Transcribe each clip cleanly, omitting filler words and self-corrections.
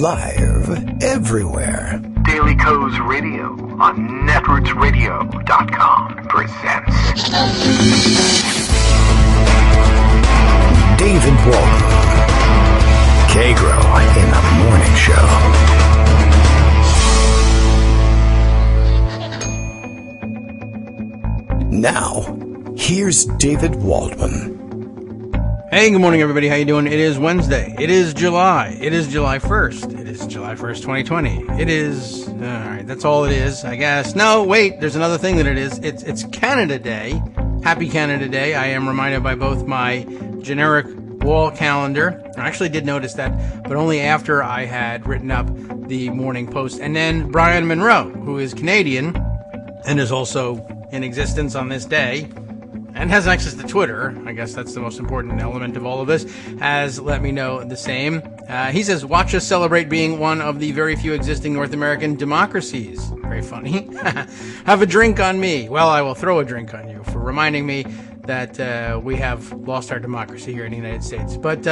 Live everywhere. Daily Co's Radio on netrootsradio.com presents David Walton. Kagro in the Morning Show. Now, here's David Waldman. Hey, good morning, everybody. How you doing? It is Wednesday. It is July. It is July 1st. It is July 1st, 2020. It is... all right, that's all it is, I guess. No, wait, there's another thing that it is. It's Canada Day. Happy Canada Day. I am reminded by both my generic wall calendar. I actually did notice that, but only after I had written up the Morning Post. And then Brian Monroe, who is Canadian and is also in existence on this day, and has access to Twitter, I guess that's the most important element of all of this, has let me know the same. He says, watch us celebrate being one of the very few existing North American democracies. Very funny. Have a drink on me. Well, I will throw a drink on you for reminding me that we have lost our democracy here in the United States. But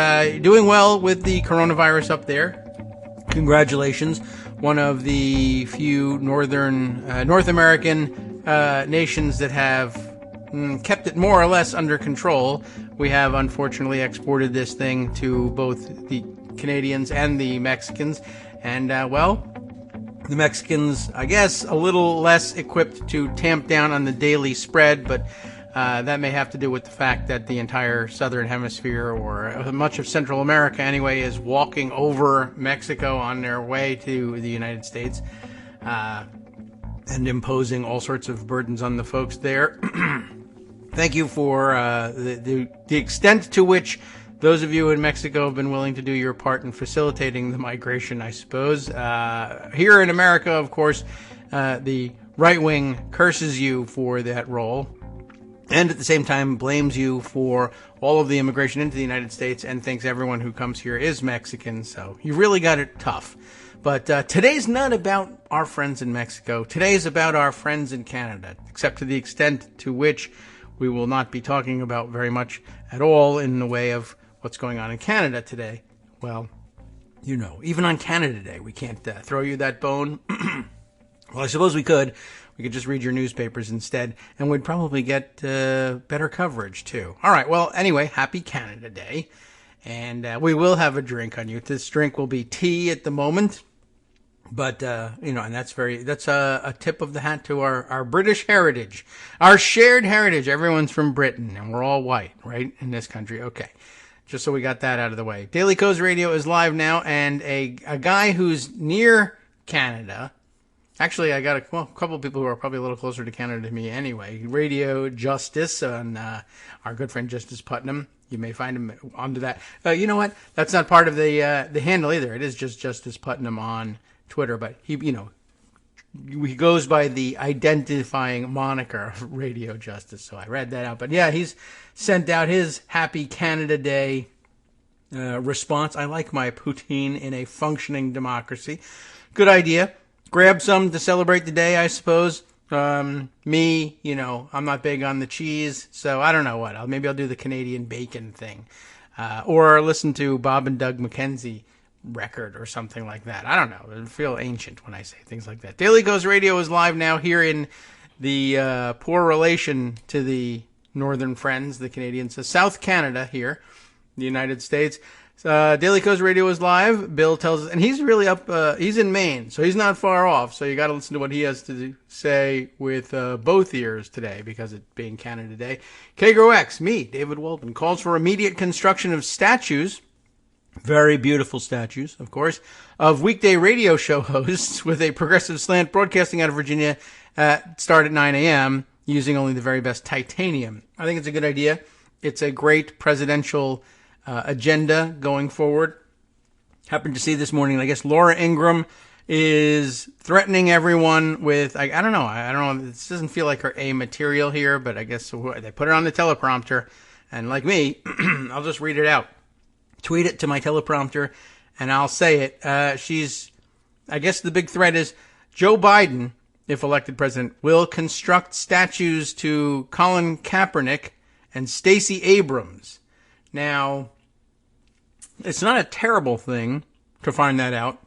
doing well with the coronavirus up there. Congratulations. One of the few North American nations that have kept it more or less under control. We have unfortunately exported this thing to both the Canadians and the Mexicans. And, well, the Mexicans, I guess, a little less equipped to tamp down on the daily spread, but that may have to do with the fact that the entire southern hemisphere, or much of Central America anyway, is walking over Mexico on their way to the United States, and imposing all sorts of burdens on the folks there. Thank you for the extent to which those of you in Mexico have been willing to do your part in facilitating the migration, I suppose. Here in America, of course, the right wing curses you for that role, and at the same time blames you for all of the immigration into the United States and thinks everyone who comes here is Mexican. So you really got it tough. But today's not about our friends in Mexico. Today's about our friends in Canada, except to the extent to which we will not be talking about very much at all in the way of what's going on in Canada today. Well, you know, even on Canada Day, we can't throw you that bone. Well, I suppose we could. We could just read your newspapers instead, and we'd probably get better coverage, too. All right, well, anyway, happy Canada Day. And we will have a drink on you. This drink will be tea at the moment. But, you know, and that's a tip of the hat to our British heritage, our shared heritage. Everyone's from Britain and we're all white, right? In this country. Okay. Just so we got that out of the way. Daily Co's Radio is live now, and a guy who's near Canada. Actually, I got a couple of people who are probably a little closer to Canada to me anyway. Radio Justice and, our good friend Justice Putnam. You may find him onto that. You know what? That's not part of the handle either. It is just Justice Putnam on Twitter, but he goes by the identifying moniker of Radio Justice, so I read that out. But yeah, he's sent out his Happy Canada Day response. I like my poutine in a functioning democracy. Good idea. Grab some to celebrate the day, I suppose. Me, you know, I'm not big on the cheese, so I don't know what. Maybe I'll do the Canadian bacon thing, or listen to Bob and Doug McKenzie record or something like that. I don't know. I feel ancient when I say things like that. Daily Co's Radio is live now here in the poor relation to the northern friends, the Canadians, so South Canada here, the United States. Daily Co's Radio is live. Bill tells us, and he's really up, he's in Maine, so he's not far off, so you got to listen to what he has to say with both ears today, because it being Canada Day. Kagro X, me, David Waldman, calls for immediate construction of statues, very beautiful statues, of course, of weekday radio show hosts with a progressive slant broadcasting out of Virginia start at 9 a.m. using only the very best titanium. I think it's a good idea. It's a great presidential agenda going forward. Happened to see this morning, I guess Laura Ingraham is threatening everyone with, I don't know, this doesn't feel like her A material here, but I guess they put it on the teleprompter, and like me, I'll just read it out. Tweet it to my teleprompter, and I'll say it. I guess the big threat is Joe Biden, if elected president, will construct statues to Colin Kaepernick and Stacey Abrams. Now, it's not a terrible thing to find that out.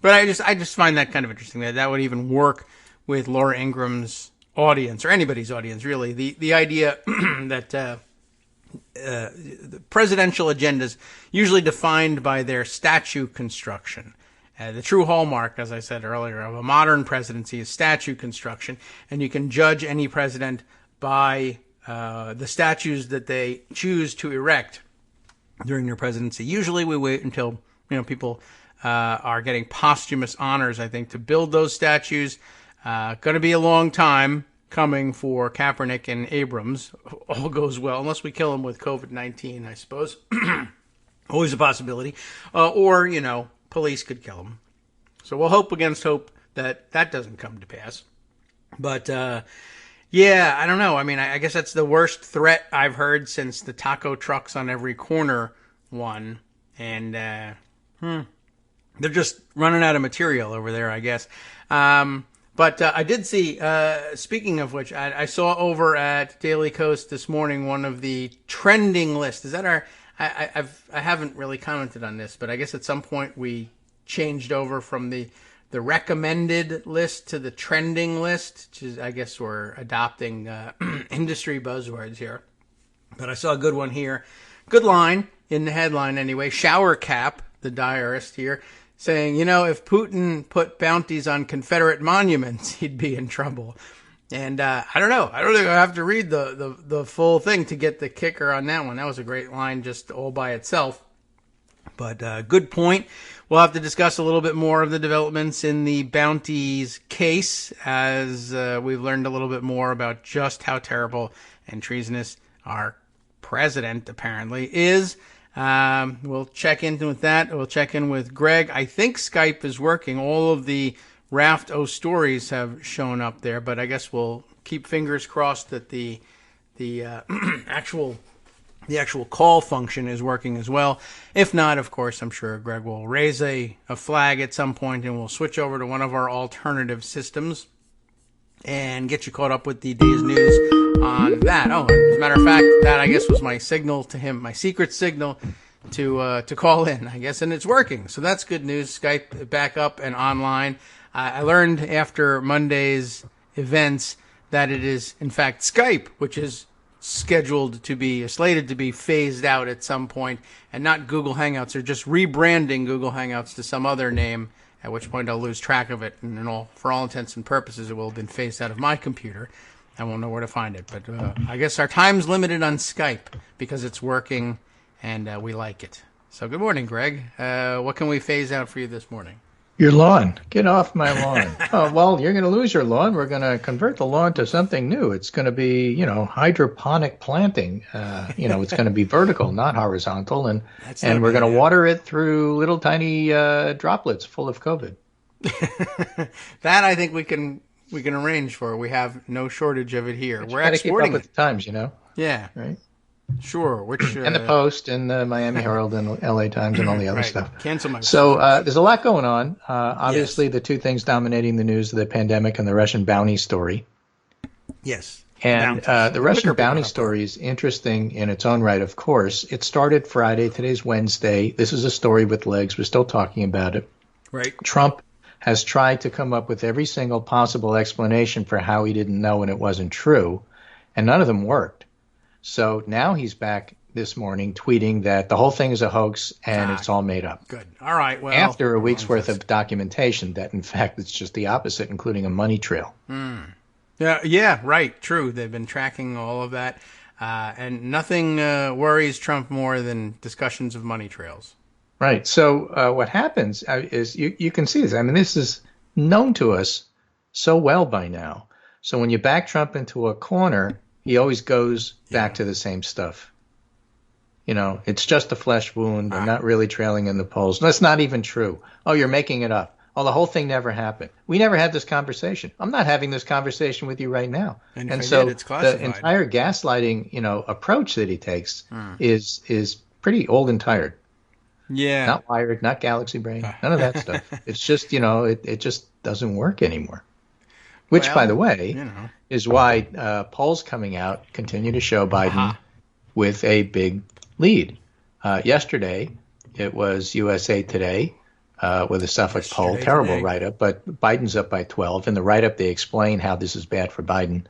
But I just find that kind of interesting that would even work with Laura Ingram's audience, or anybody's audience, really. The idea that the presidential agendas usually defined by their statue construction. The true hallmark, as I said earlier, of a modern presidency is statue construction, and you can judge any president by the statues that they choose to erect during their presidency. Usually we wait until people are getting posthumous honors, I think, to build those statues. Going to be a long time coming for Kaepernick and Abrams. All goes well, unless we kill him with COVID-19, I suppose. Always a possibility. Or, police could kill him. So we'll hope against hope that doesn't come to pass. But, yeah, I don't know. I mean, I guess that's the worst threat I've heard since the taco trucks on every corner one. And, they're just running out of material over there, I guess. But I did see, speaking of which, I saw over at Daily Kos this morning one of the trending lists. Is that I haven't really commented on this, but I guess at some point we changed over from the recommended list to the trending list, which is, I guess we're adopting industry buzzwords here. But I saw a good one here. Good line in the headline anyway. Shower Cap, the diarist here, saying, if Putin put bounties on Confederate monuments, he'd be in trouble. And I don't know. I don't think I have to read the full thing to get the kicker on that one. That was a great line just all by itself. But good point. We'll have to discuss a little bit more of the developments in the bounties case as we've learned a little bit more about just how terrible and treasonous our president apparently is. We'll check in with that. We'll check in with Greg. I think Skype is working. All of the Raft O stories have shown up there, but I guess we'll keep fingers crossed that the actual call function is working as well. If not, of course, I'm sure Greg will raise a flag at some point and we'll switch over to one of our alternative systems and get you caught up with the day's news on that. Oh, as a matter of fact, that I guess was my signal to him, my secret signal to call in, I guess, and it's working. So that's good news. Skype back up and online. I learned after Monday's events that it is, in fact, Skype, which is slated to be phased out at some point, and not Google Hangouts. They're just rebranding Google Hangouts to some other name, at which point I'll lose track of it, and for all intents and purposes, it will have been phased out of my computer. I won't know where to find it, but I guess our time's limited on Skype because it's working and we like it. So good morning, Greg. What can we phase out for you this morning? Your lawn. Get off my lawn. Oh, well, you're going to lose your lawn. We're going to convert the lawn to something new. It's going to be, hydroponic planting. It's going to be vertical, not horizontal. And we're going to water it through little tiny droplets full of COVID. That I think we can arrange for. We have no shortage of it here. We're exporting keep up with the times, Yeah. Right? Sure. Which and the Post and the Miami Herald and the LA Times and all the other stuff. Cancel my. So there's a lot going on. Obviously, the two things dominating the news are the pandemic and the Russian bounty story. Yes. And the Russian bounty story is interesting in its own right, of course. It started Friday. Today's Wednesday. This is a story with legs. We're still talking about it. Right. Trump has tried to come up with every single possible explanation for how he didn't know and it wasn't true, and none of them worked. So now he's back this morning tweeting that the whole thing is a hoax and it's all made up. Good. All right. Well, after a week's worth of documentation that, in fact, it's just the opposite, including a money trail. Yeah, right. True. They've been tracking all of that. And nothing worries Trump more than discussions of money trails. Right. So what happens is you can see this. I mean, this is known to us so well by now. So when you back Trump into a corner, he always goes back to the same stuff. It's just a flesh wound. I'm not really trailing in the polls. That's not even true. Oh, you're making it up. Oh, the whole thing never happened. We never had this conversation. I'm not having this conversation with you right now. And so it's the entire gaslighting, approach that he takes is pretty old and tired. Yeah. Not Wired, not Galaxy Brain, none of that stuff. It's just, it just doesn't work anymore. Which, by the way, is why polls coming out continue to show Biden with a big lead. Yesterday, it was USA Today with a Suffolk poll. Yesterday, Terrible today. write-up, but Biden's up by 12. In the write-up, they explain how this is bad for Biden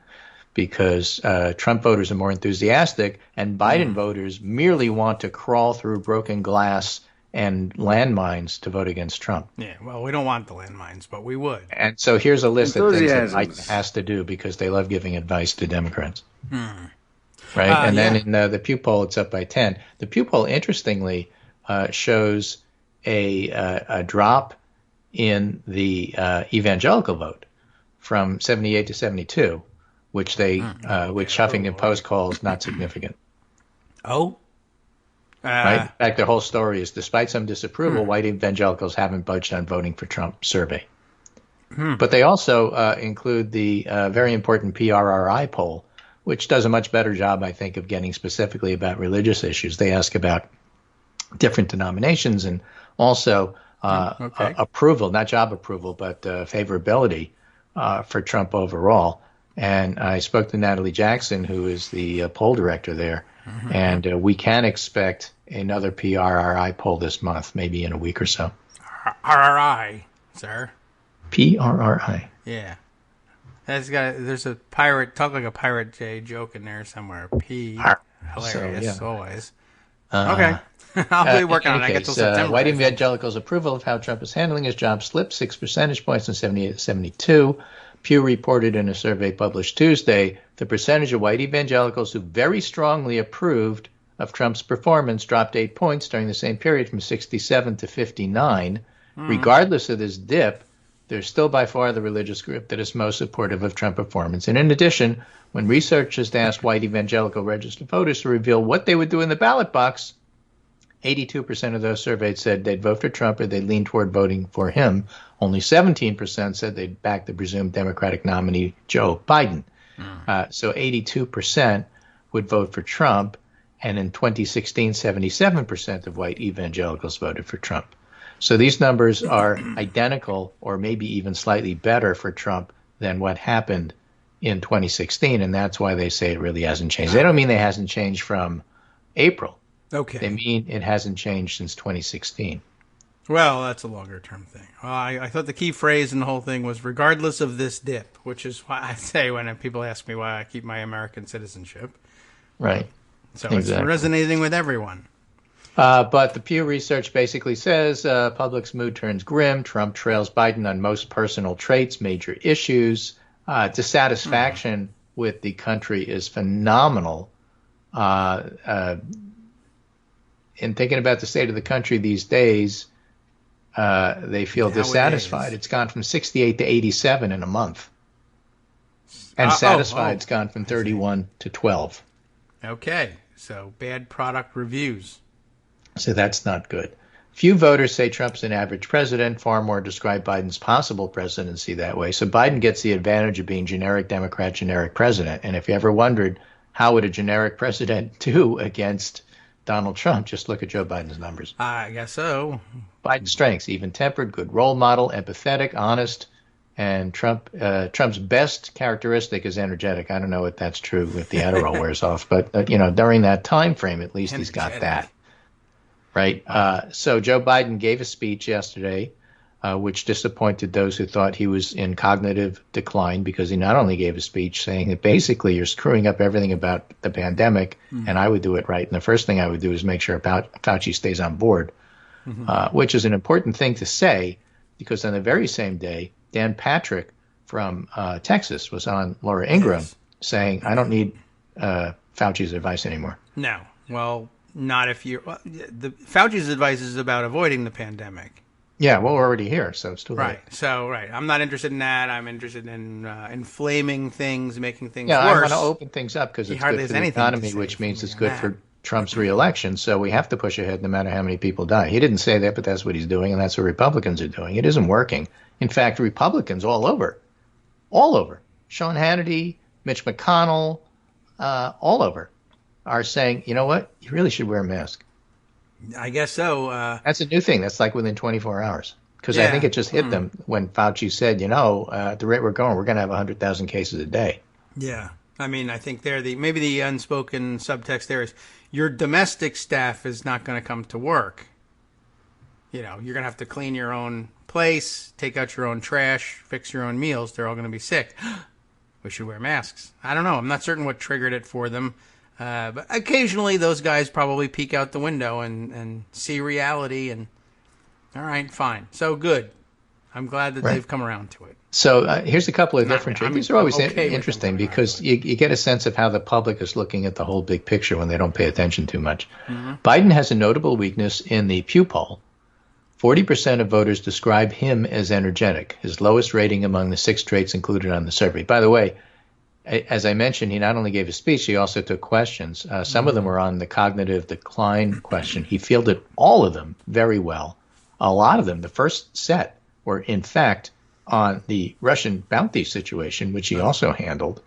because Trump voters are more enthusiastic, and Biden voters merely want to crawl through broken glass and landmines to vote against Trump. Yeah, well, we don't want the landmines, but we would. And so here's a list of things that Enthusiasms. Biden has to do because they love giving advice to Democrats. Right? And then in the Pew poll, it's up by 10. The Pew poll, interestingly, shows a drop in the evangelical vote from 78 to 72, which which Huffington Post calls not significant. Oh? Right? In fact, their whole story is, despite some disapproval, white evangelicals haven't budged on voting for Trump survey. But they also include the very important PRRI poll, which does a much better job, I think, of getting specifically about religious issues. They ask about different denominations and also approval, not job approval, but favorability for Trump overall. And I spoke to Natalie Jackson, who is the poll director there, and we can expect another PRRI poll this month, maybe in a week or so. RRI, sir. PRRI. Yeah. There's a pirate, talk like a Pirate J joke in there somewhere. Hilarious, always. Okay. I'll be working on it. I get till September. White evangelicals' approval of how Trump is handling his job slipped 6 percentage points in 78 to 72. Pew reported in a survey published Tuesday, the percentage of white evangelicals who very strongly approved of Trump's performance dropped 8 points during the same period from 67 to 59. Regardless of this dip, they're still by far the religious group that is most supportive of Trump performance. And in addition, when researchers asked white evangelical registered voters to reveal what they would do in the ballot box, 82% of those surveyed said they'd vote for Trump or they'd lean toward voting for him. Only 17% said they'd back the presumed Democratic nominee, Joe Biden. So 82% would vote for Trump. And in 2016, 77% of white evangelicals voted for Trump. So these numbers are identical or maybe even slightly better for Trump than what happened in 2016. And that's why they say it really hasn't changed. They don't mean it hasn't changed from April. Okay. They mean it hasn't changed since 2016. Well, that's a longer term thing. Well, I thought the key phrase in the whole thing was regardless of this dip, which is why I say when people ask me why I keep my American citizenship. Right. So Exactly. It's resonating with everyone. But the Pew research basically says public's mood turns grim. Trump trails Biden on most personal traits, major issues. Dissatisfaction with the country is phenomenal. In thinking about the state of the country these days, they feel dissatisfied. It's gone from 68 to 87 in a month. And satisfied's gone from 31 to 12. Okay. So bad product reviews. So that's not good. Few voters say Trump's an average president. Far more describe Biden's possible presidency that way. So Biden gets the advantage of being generic Democrat, generic president. And if you ever wondered how would a generic president do against Donald Trump, just look at Joe Biden's numbers. I guess so. Biden's strengths: even-tempered, good role model, empathetic, honest. And Trump's best characteristic is energetic. I don't know if that's true if the Adderall wears off, but during that time frame, at least he's got that. Right. So Joe Biden gave a speech yesterday, which disappointed those who thought he was in cognitive decline, because he not only gave a speech saying that basically you're screwing up everything about the pandemic, and I would do it right. And the first thing I would do is make sure Fauci stays on board, which is an important thing to say, because on the very same day, Dan Patrick from Texas was on Laura Ingraham saying, I don't need Fauci's advice anymore. No. Well, not if you're... Fauci's advice is about avoiding the pandemic. Yeah, well, we're already here, so it's too late. Right. So, I'm not interested in that. I'm interested in inflaming things, making things worse. worse. I want to open things up because it's good for the economy, which means it's good for Trump's reelection. So we have to push ahead no matter how many people die. He didn't say that, but that's what he's doing, and that's what Republicans are doing. It isn't working. In fact, Republicans all over, Sean Hannity, Mitch McConnell, all over, are saying, you know what, you really should wear a mask. I guess so. That's a new thing. That's like within 24 hours. Because I think it just hit them when Fauci said, at the rate we're going, we're going to have 100,000 cases a day. Yeah. I mean, I think maybe the unspoken subtext there is your domestic staff is not going to come to work. you're going to have to clean your own place, take out your own trash, fix your own meals. They're all going to be sick. We should wear masks. I don't know. I'm not certain what triggered it for them. But occasionally those guys probably peek out the window and see reality. And all right, fine. So good. I'm glad that they've come around to it. So here's a couple of different traits. These are always okay interesting because you get a sense of how the public is looking at the whole big picture when they don't pay attention too much. Mm-hmm. Biden has a notable weakness in the Pew poll. 40% of voters describe him as energetic, his lowest rating among the 6 traits included on the survey. By the way, as I mentioned, he not only gave a speech, he also took questions. Some of them were on the cognitive decline question. He fielded all of them very well. A lot of them, the first set, were in fact on the Russian bounty situation, which he also handled.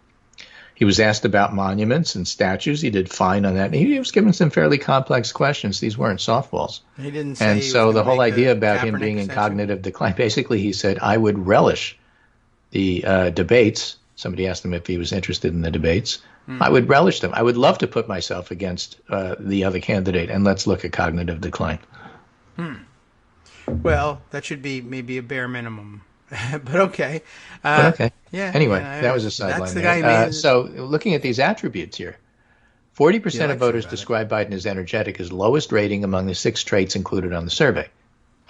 He was asked about monuments and statues. He did fine on that. He was given some fairly complex questions. These weren't softballs. He didn't say. And so the whole idea about him being in cognitive decline, basically he said, I would relish the debates. Somebody asked him if he was interested in the debates. I would relish them. I would love to put myself against the other candidate, and let's look at cognitive decline. Well, that should be maybe a bare minimum. But okay. Okay. Yeah. Anyway, yeah, that was a sideline. That's the guy who made so looking at these attributes here, 40% of voters describe Biden as energetic, his lowest rating among the 6 traits included on the survey.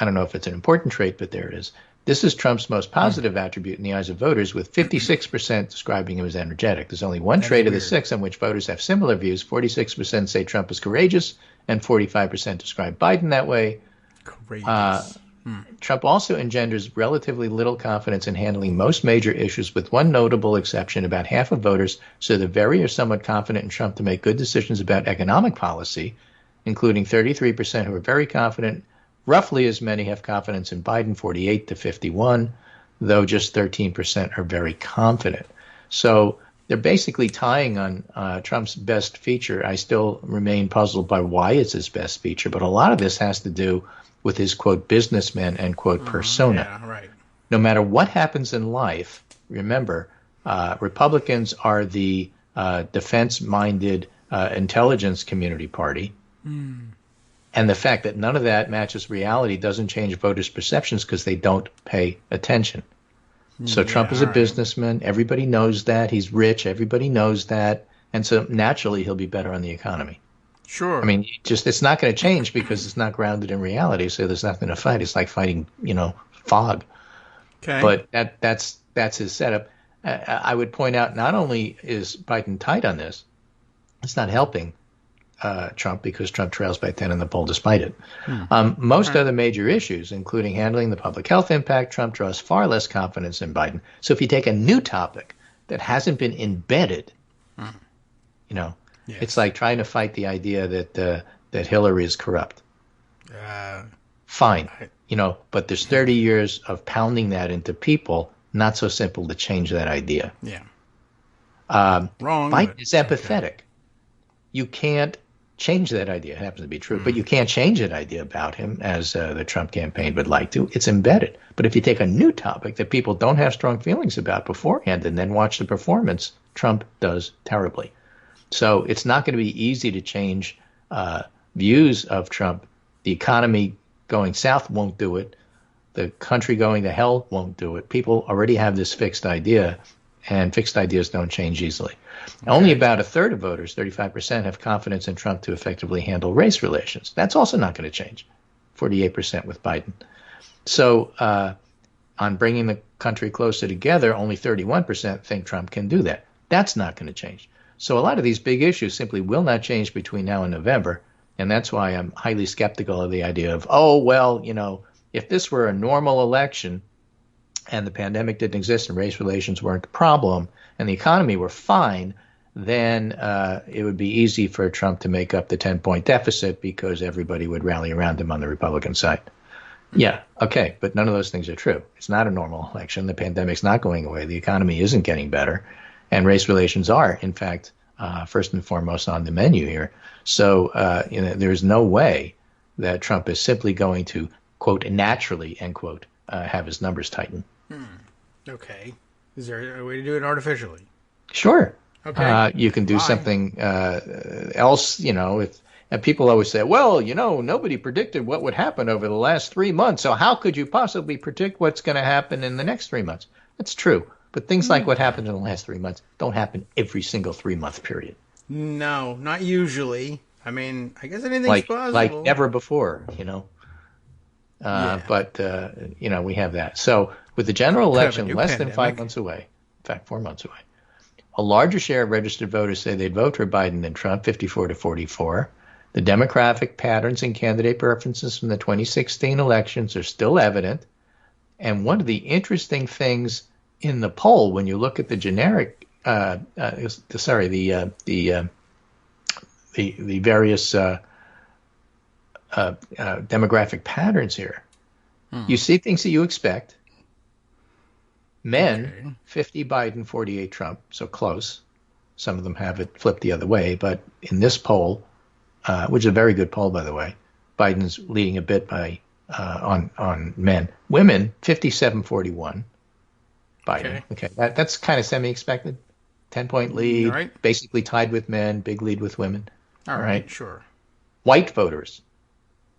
I don't know if it's an important trait, but there it is. This is Trump's most positive attribute in the eyes of voters, with 56% describing him as energetic. There's only one trait of the 6 on which voters have similar views. 46% say Trump is courageous, and 45% describe Biden that way. Courageous. Trump also engenders relatively little confidence in handling most major issues, with one notable exception. About half of voters say they're very or somewhat confident in Trump to make good decisions about economic policy, including 33% who are very confident. Roughly as many have confidence in Biden, 48 to 51, though just 13% are very confident. So they're basically tying on Trump's best feature. I still remain puzzled by why it's his best feature, but a lot of this has to do with his, quote, businessman, end quote, persona. Yeah, right. No matter what happens in life, remember, Republicans are the defense-minded intelligence community party. And the fact that none of that matches reality doesn't change voters' perceptions because they don't pay attention. So Trump is a businessman. Everybody knows that. He's rich. Everybody knows that. And so naturally he'll be better on the economy. Sure. I mean, it's not going to change because it's not grounded in reality. So there's nothing to fight. It's like fighting, fog. Okay. But that's his setup. I would point out not only is Biden tight on this, it's not helping Trump because Trump trails by 10 in the poll despite it. Most other major issues, including handling the public health impact, Trump draws far less confidence in Biden. So if you take a new topic that hasn't been embedded, it's like trying to fight the idea that Hillary is corrupt. Fine, but there's 30 years of pounding that into people. Not so simple to change that idea. Yeah. Wrong. Biden is empathetic. Okay. You can't change that idea. It happens to be true, but you can't change that idea about him as the Trump campaign would like to. It's embedded. But if you take a new topic that people don't have strong feelings about beforehand and then watch the performance, Trump does terribly. So it's not going to be easy to change views of Trump. The economy going south won't do it. The country going to hell won't do it. People already have this fixed idea, and fixed ideas don't change easily. Okay. Only about a third of voters, 35%, have confidence in Trump to effectively handle race relations. That's also not going to change, 48% with Biden. So on bringing the country closer together, only 31% think Trump can do that. That's not going to change. So a lot of these big issues simply will not change between now and November, and that's why I'm highly skeptical of the idea of, if this were a normal election and the pandemic didn't exist and race relations weren't a problem and the economy were fine, then it would be easy for Trump to make up the 10-point deficit because everybody would rally around him on the Republican side. Yeah, okay, but none of those things are true. It's not a normal election. The pandemic's not going away. The economy isn't getting better. And race relations are, in fact, first and foremost on the menu here. So there's no way that Trump is simply going to, quote, naturally, end quote, have his numbers tighten. Okay. Is there a way to do it artificially? Sure. Okay. You can do something else, And people always say, well, nobody predicted what would happen over the last 3 months. So how could you possibly predict what's going to happen in the next 3 months? That's true. But things like what happened in the last 3 months don't happen every single 3-month period. No, not usually. I mean, I guess anything's Like possible. never before, But, we have that. So with the general election less than 5 months away, in fact, 4 months away, a larger share of registered voters say they'd vote for Biden than Trump, 54 to 44. The demographic patterns and candidate preferences from the 2016 elections are still evident. And one of the interesting things in the poll, when you look at the generic, the various demographic patterns here, you see things that you expect. Men, 50 Biden, 48 Trump, so close. Some of them have it flipped the other way, but in this poll, which is a very good poll, by the way, Biden's leading a bit by on men. Women, 57-41. Biden. Okay. That's kind of semi-expected. 10-point lead, right. Basically tied with men, big lead with women. All right, sure. White voters,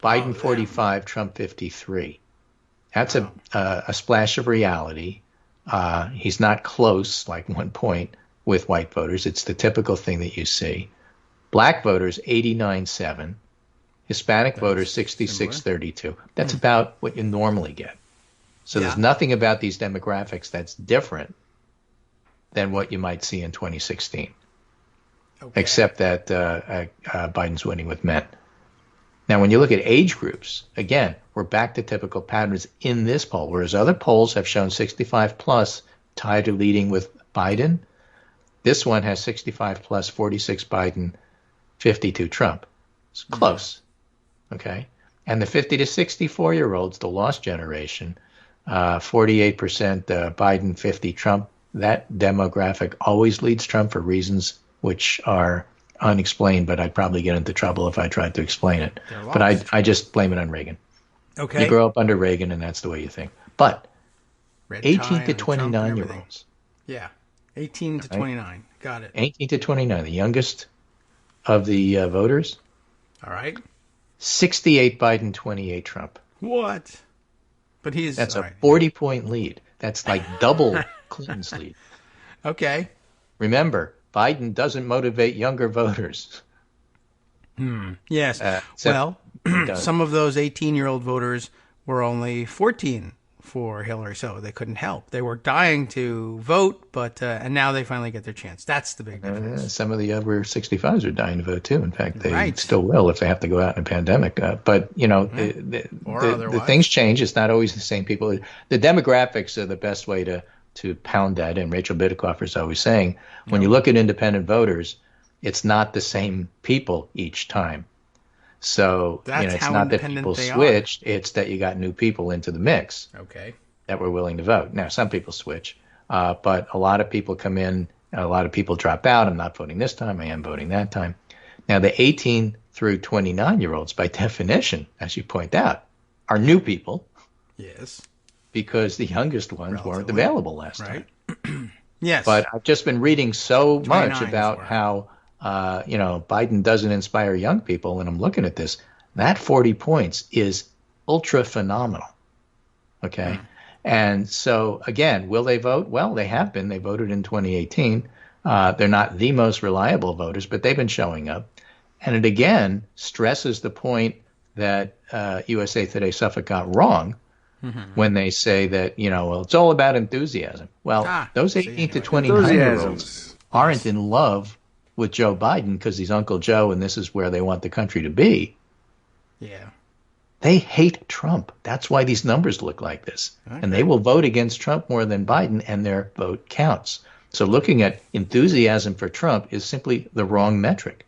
Biden 45, Trump 53. That's a splash of reality. He's not close, like 1 point, with white voters. It's the typical thing that you see. Black voters, 89-7. Hispanic voters, 66-32. That's about what you normally get. So there's nothing about these demographics that's different than what you might see in 2016, except that Biden's winning with men. Now, when you look at age groups, again, we're back to typical patterns in this poll, whereas other polls have shown 65 plus tied to leading with Biden. This one has 65 plus, 46 Biden, 52 Trump. It's close, okay? And the 50 to 64-year-olds, the lost generation, 48% Biden, 50 Trump. That demographic always leads Trump for reasons which are unexplained, but I'd probably get into trouble if I tried to explain it. But I just blame it on Reagan. Okay. You grow up under Reagan, and that's the way you think. But 18 to 29-year-olds. Yeah, 18 to 29. Got it. 18 to 29, the youngest of the voters. All right. 68 Biden, 28 Trump. What? But that's a 40-point lead. That's like double Clinton's lead. Okay. Remember, Biden doesn't motivate younger voters. Yes. Well, some of those 18-year-old voters were only 14 for Hillary, so they couldn't help. They were dying to vote, but and now they finally get their chance. That's the big difference. Some of the over 65s are dying to vote too. In fact, they still will if they have to go out in a pandemic. But the things change. It's not always the same people. The demographics are the best way to pound that. And Rachel Bittencofer is always saying, when you look at independent voters, it's not the same people each time. So it's not that people switched, it's that you got new people into the mix that were willing to vote. Now, some people switch, but a lot of people come in, a lot of people drop out. I'm not voting this time, I am voting that time. Now, the 18 through 29-year-olds, by definition, as you point out, are new people. Yes. Because the youngest ones weren't available last time. Yes. But I've just been reading so much about how Biden doesn't inspire young people, and I'm looking at this. That 40 points is ultra phenomenal. Okay. And so, again, will they vote? Well, they have been. They voted in 2018. They're not the most reliable voters, but they've been showing up. And it, again, stresses the point that USA Today Suffolk got wrong when they say that, it's all about enthusiasm. Well, those 18 to 29-year-olds aren't in love with Joe Biden because he's Uncle Joe and this is where they want the country to be. Yeah. They hate Trump. That's why these numbers look like this. Okay. And they will vote against Trump more than Biden, and their vote counts. So looking at enthusiasm for Trump is simply the wrong metric.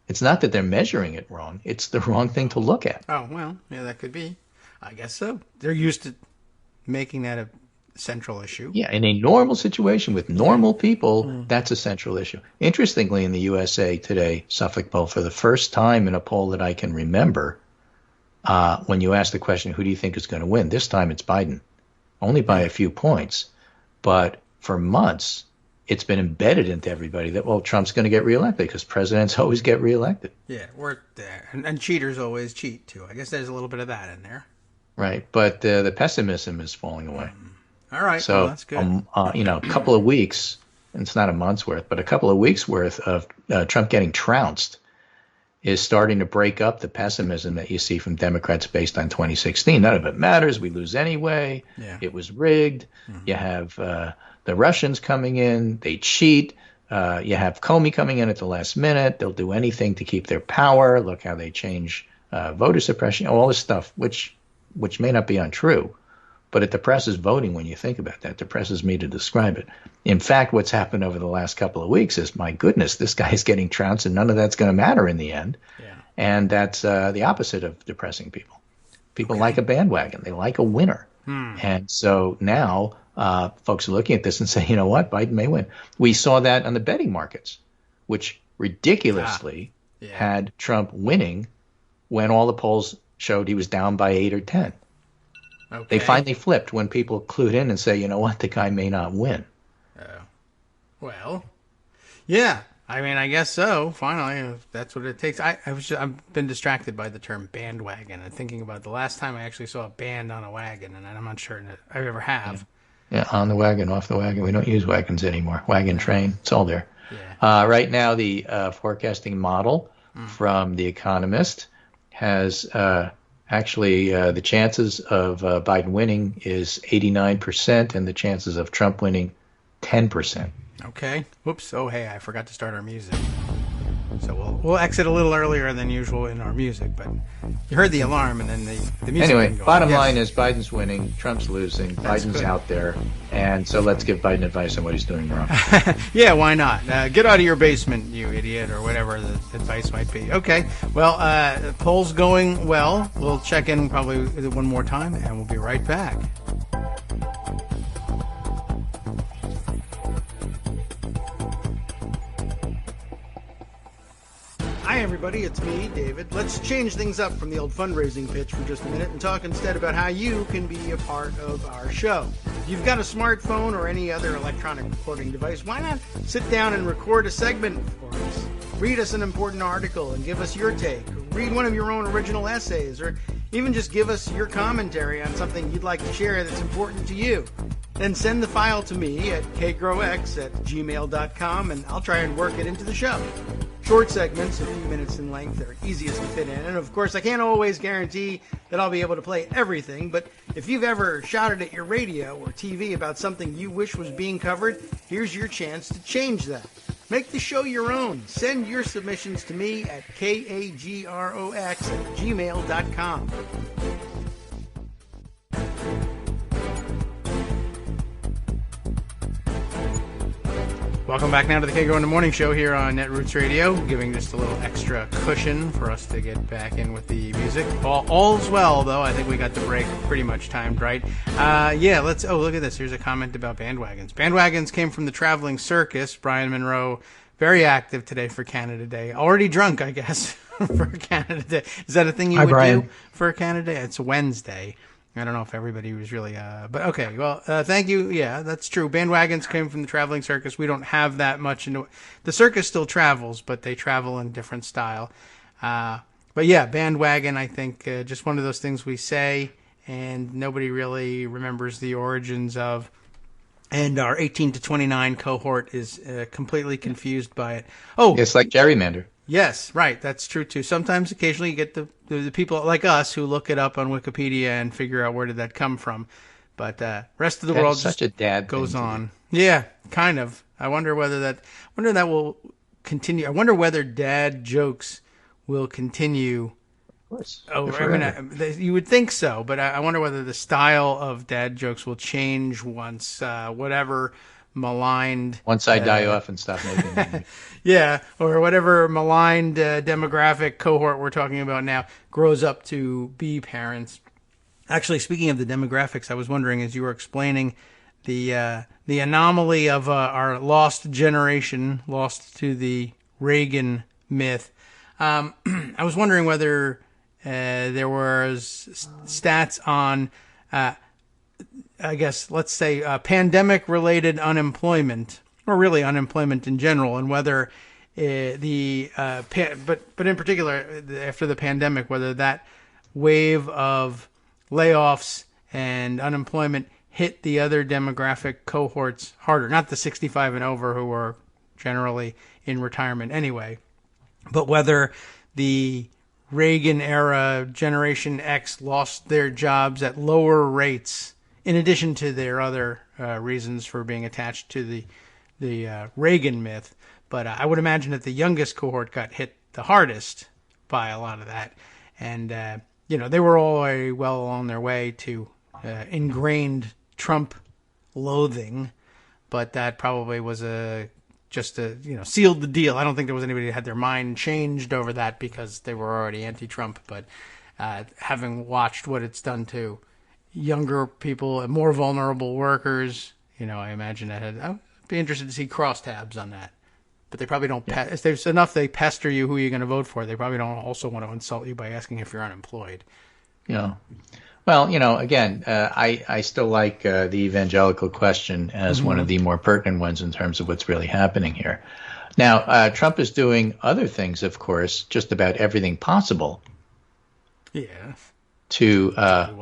It's not that they're measuring it wrong. It's the wrong thing to look at. Oh, well, yeah, that could be. I guess so. They're used to making that a central issue. Yeah, in a normal situation with normal people, that's a central issue. Interestingly, in the USA Today Suffolk poll, for the first time in a poll that I can remember, when you ask the question, who do you think is going to win? This time it's Biden, only by a few points. But for months, it's been embedded into everybody that, well, Trump's going to get reelected because presidents always get reelected. Yeah, we're there. And cheaters always cheat, too. I guess there's a little bit of that in there. Right. But the pessimism is falling away. All right. So, well, that's good. a couple of weeks, and it's not a month's worth, but a couple of weeks worth of Trump getting trounced is starting to break up the pessimism that you see from Democrats based on 2016. None of it matters. We lose anyway. Yeah. It was rigged. You have the Russians coming in. They cheat. You have Comey coming in at the last minute. They'll do anything to keep their power. Look how they change voter suppression, all this stuff, which may not be untrue. But it depresses voting when you think about that. It depresses me to describe it. In fact, what's happened over the last couple of weeks is, my goodness, this guy's getting trounced and none of that's going to matter in the end. Yeah. And that's the opposite of depressing people. People like a bandwagon. They like a winner. And so now folks are looking at this and saying, you know what, Biden may win. We saw that on the betting markets, which ridiculously had Trump winning when all the polls showed he was down by 8 or 10. Okay. They finally flipped when people clued in and say, you know what, the guy may not win. Well, yeah. I mean, I guess so. Finally, if that's what it takes. I've been distracted by the term bandwagon and thinking about the last time I actually saw a band on a wagon, and I'm not sure that I ever have. Yeah, on the wagon, off the wagon. We don't use wagons anymore. Wagon train, it's all there. Yeah. Right now, the forecasting model from The Economist has actually the chances of Biden winning is 89%, and the chances of Trump winning 10%. Okay. Whoops. Oh, hey, I forgot to start our music. So we'll exit a little earlier than usual in our music, but you heard the alarm and then the music. Anyway, didn't go bottom off. line is Biden's winning, Trump's losing, Biden's good. out there, and so let's give Biden advice on what he's doing wrong. Yeah, why not? Get out of your basement, you idiot, or whatever the advice might be. Okay. Well, poll's going well. We'll check in probably one more time, and we'll be right back. Hi, everybody. It's me, David. Let's change things up from the old fundraising pitch for just a minute and talk instead about how you can be a part of our show. If you've got a smartphone or any other electronic recording device, why not sit down and record a segment for us? Read us an important article and give us your take. Or read one of your own original essays, or even just give us your commentary on something you'd like to share that's important to you. Then send the file to me at kagrox@gmail.com, and I'll try and work it into the show. Short segments, a few minutes in length, are easiest to fit in. And of course, I can't always guarantee that I'll be able to play everything, but if you've ever shouted at your radio or TV about something you wish was being covered, here's your chance to change that. Make the show your own. Send your submissions to me at kagrox@gmail.com. Welcome back now to the Kagro in the Morning Show here on Netroots Radio, giving just a little extra cushion for us to get back in with the music. All's well, though. I think we got the break pretty much timed right. Let's... Oh, look at this. Here's a comment about bandwagons. Bandwagons came from the traveling circus. Brian Monroe, very active today for Canada Day. Already drunk, I guess, for Canada Day. Is that a thing you would do for Canada Day? It's Wednesday. I don't know if everybody was really, but okay. Well, thank you. Yeah, that's true. Bandwagons came from the traveling circus. We don't have that much into it. The circus still travels, but they travel in different style. But yeah, bandwagon, I think, just one of those things we say and nobody really remembers the origins of. And our 18 to 29 cohort is completely confused by it. Oh, It's like gerrymander. yes, right. That's true too. Sometimes, occasionally, you get the people like us who look it up on Wikipedia and figure out where did that come from. But rest of the world Such a dad goes thing to on. Yeah, kind of. I wonder whether that will continue. I wonder whether dad jokes will continue. Of course. Oh, I mean, you would think so, but I wonder whether the style of dad jokes will change once whatever maligned. Once I die off and stop making them. Yeah, or whatever maligned demographic cohort we're talking about now grows up to be parents. Actually, speaking of the demographics, I was wondering as you were explaining the anomaly of our lost generation, lost to the Reagan myth. I was wondering whether there was stats on, I guess, let's say, pandemic-related unemployment or really unemployment in general, and whether but in particular after the pandemic, whether that wave of layoffs and unemployment hit the other demographic cohorts harder, not the 65 and over who are generally in retirement anyway, but whether the Reagan era Generation X lost their jobs at lower rates, in addition to their other reasons for being attached to the Reagan myth. But I would imagine that the youngest cohort got hit the hardest by a lot of that. And, they were all very well on their way to ingrained Trump loathing, but that probably was sealed the deal. I don't think there was anybody that had their mind changed over that because they were already anti-Trump. But having watched what it's done to younger people and more vulnerable workers, I imagine I'd be interested to see crosstabs on that. But they probably don't. If there's enough they pester you who you're going to vote for, they probably don't also want to insult you by asking if you're unemployed. Yeah. Well, again, I still like the evangelical question as one of the more pertinent ones in terms of what's really happening here. Now, Trump is doing other things, of course, just about everything possible. Yeah. To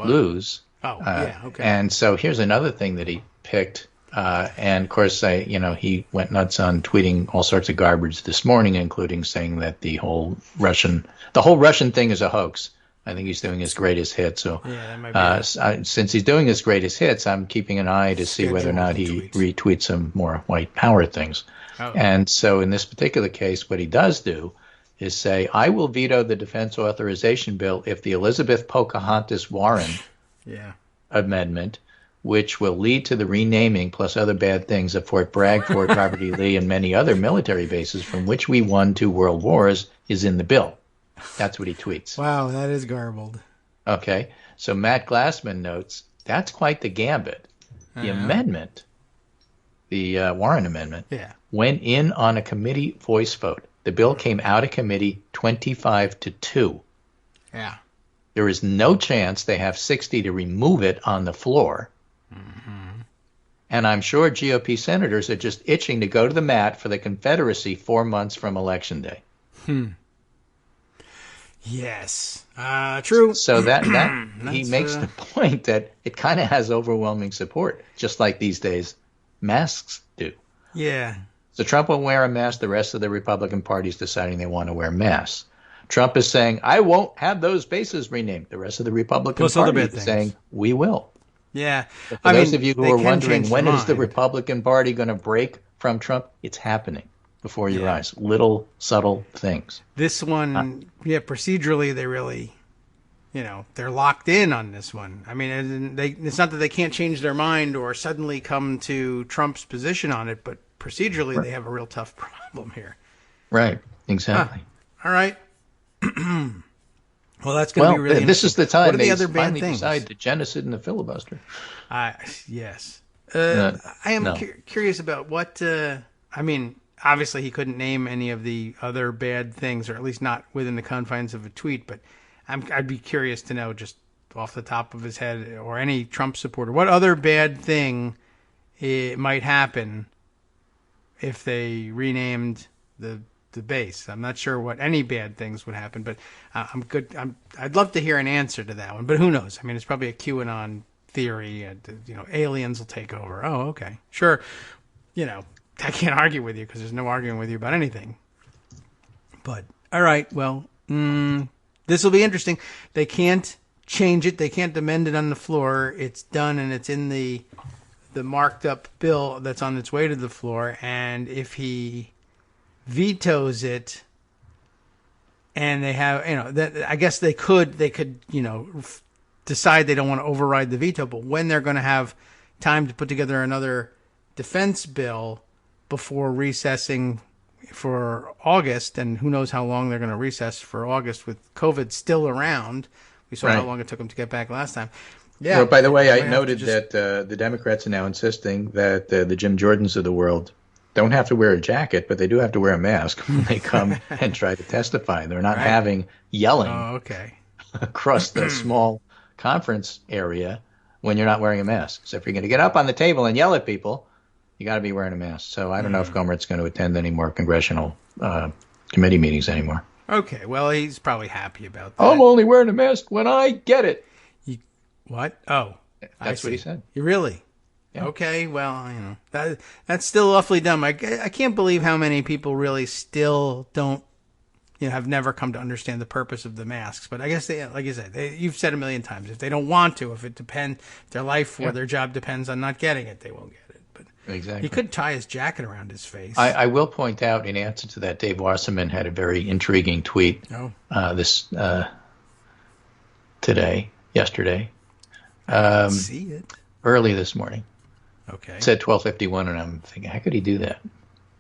lose. Oh, yeah. Okay. And so here's another thing that he picked. And of course, he went nuts on tweeting all sorts of garbage this morning, including saying that the whole Russian thing is a hoax. I think he's doing his greatest hit. So, yeah, that might be since he's doing his greatest hits, I'm keeping an eye to see whether or not he retweets some more white power things. Oh. And so, in this particular case, what he does do is say, "I will veto the defense authorization bill if the Elizabeth Pocahontas Warren amendment, which will lead to the renaming plus other bad things of Fort Bragg, Fort Robert E. Lee, and many other military bases from which we won 2 world wars, is in the bill." That's what he tweets. Wow, that is garbled. Okay, so Matt Glassman notes, that's quite the gambit. The amendment, the Warren amendment, went in on a committee voice vote. The bill came out of committee 25-2. Yeah. There is no chance they have 60 to remove it on the floor. And I'm sure GOP senators are just itching to go to the mat for the Confederacy 4 months from Election Day. Yes, true. So that he makes the point that it kind of has overwhelming support, just like these days masks do. Yeah. So Trump won't wear a mask. The rest of the Republican Party is deciding they want to wear masks. Trump is saying, I won't have those bases renamed. The rest of the Republican Party is saying, we will. Yeah. For those of you who are wondering, when is the Republican Party going to break from Trump? It's happening before your eyes. Little subtle things. This one, procedurally, they really, they're locked in on this one. I mean, it's not that they can't change their mind or suddenly come to Trump's position on it, but procedurally, they have a real tough problem here. Right. Exactly. All right. Well, that's going to be really this is the time what are they the other bad finally things? decide to genocide and the filibuster. Yes. I am curious about what, obviously he couldn't name any of the other bad things, or at least not within the confines of a tweet, but I'd be curious to know, just off the top of his head, or any Trump supporter, what other bad thing might happen if they renamed the base. I'm not sure what any bad things would happen, but I'd love to hear an answer to that one, but who knows? I mean, it's probably a QAnon theory, aliens will take over. Oh, okay. Sure. I can't argue with you because there's no arguing with you about anything. But, all right, well, this will be interesting. They can't change it. They can't amend it on the floor. It's done, and it's in the marked up bill that's on its way to the floor. And if he vetoes it, and they have, I guess they could, decide they don't want to override the veto, but when they're going to have time to put together another defense bill before recessing for August, and who knows how long they're going to recess for August with COVID still around. We saw how long it took them to get back last time. Yeah. Well, by the way, I noted that the Democrats are now insisting that the Jim Jordans of the world don't have to wear a jacket, but they do have to wear a mask when they come and try to testify. They're not having yelling across the small conference area when you're not wearing a mask. So if you're going to get up on the table and yell at people, You got to be wearing a mask. So I don't know if Gohmert's going to attend any more congressional committee meetings anymore. Okay, well, he's probably happy about that. I'm only wearing a mask when I get it. What? Oh, That's what he said. You really? Yeah. Okay, well, that's still awfully dumb. I can't believe how many people really still don't, have never come to understand the purpose of the masks. But I guess like you said, you've said a million times, if they don't want to, if their life or their job depends on not getting it, they won't get it. But exactly. He could tie his jacket around his face. I will point out, in answer to that, Dave Wasserman had a very intriguing tweet yesterday. See it. Early this morning. Okay. It said 12:51, and I'm thinking, how could he do that?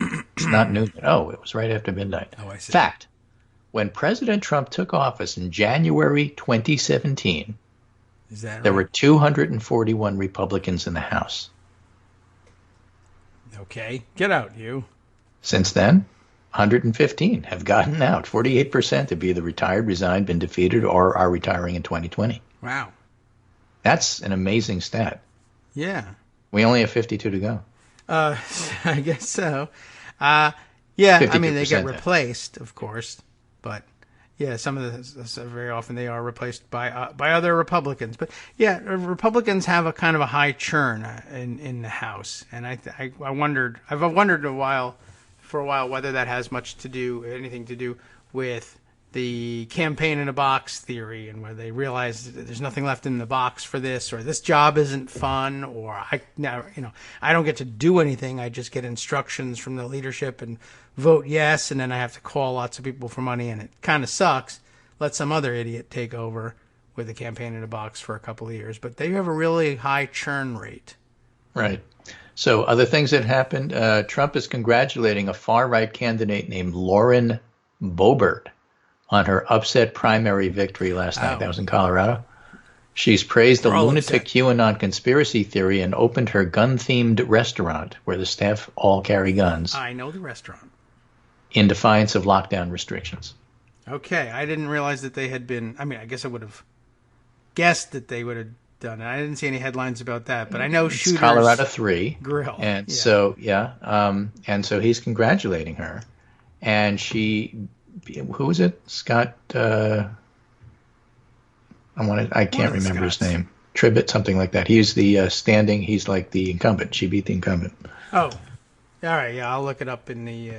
It's not noon. Oh, it was right after midnight. Oh, I see. Fact. When President Trump took office in January 2017, is that right? there were 241 Republicans in the House. Okay. Get out, you. Since then, 115 have gotten out. 48% have either retired, resigned, been defeated, or are retiring in 2020. Wow. That's an amazing stat. Yeah. We only have 52 to go. I guess so. Yeah, I mean, they get 52% replaced, of course, but yeah, some of the very often they are replaced by other Republicans. But yeah, Republicans have a kind of a high churn in the House, and I've wondered for a while whether that has anything to do with the campaign in a box theory, and where they realize that there's nothing left in the box for this, or this job isn't fun, or I don't get to do anything. I just get instructions from the leadership and vote yes, and then I have to call lots of people for money, and it kind of sucks. Let some other idiot take over with a campaign in a box for a couple of years. But they have a really high churn rate. Right. So other things that happened, Trump is congratulating a far-right candidate named Lauren Boebert on her upset primary victory last night. That was in Colorado. She's praised the lunatic QAnon conspiracy theory and opened her gun-themed restaurant where the staff all carry guns. I know the restaurant. In defiance of lockdown restrictions. Okay, I didn't realize that they had been. I mean, I guess I would have guessed that they would have done it. I didn't see any headlines about that, but I know it's Shooters Colorado 3 Grill, and so he's congratulating her, and she. Who is it? Scott. I can't remember his name. Tribbett, something like that. He's the standing. He's like the incumbent. She beat the incumbent. Oh, all right. Yeah, I'll look it up in the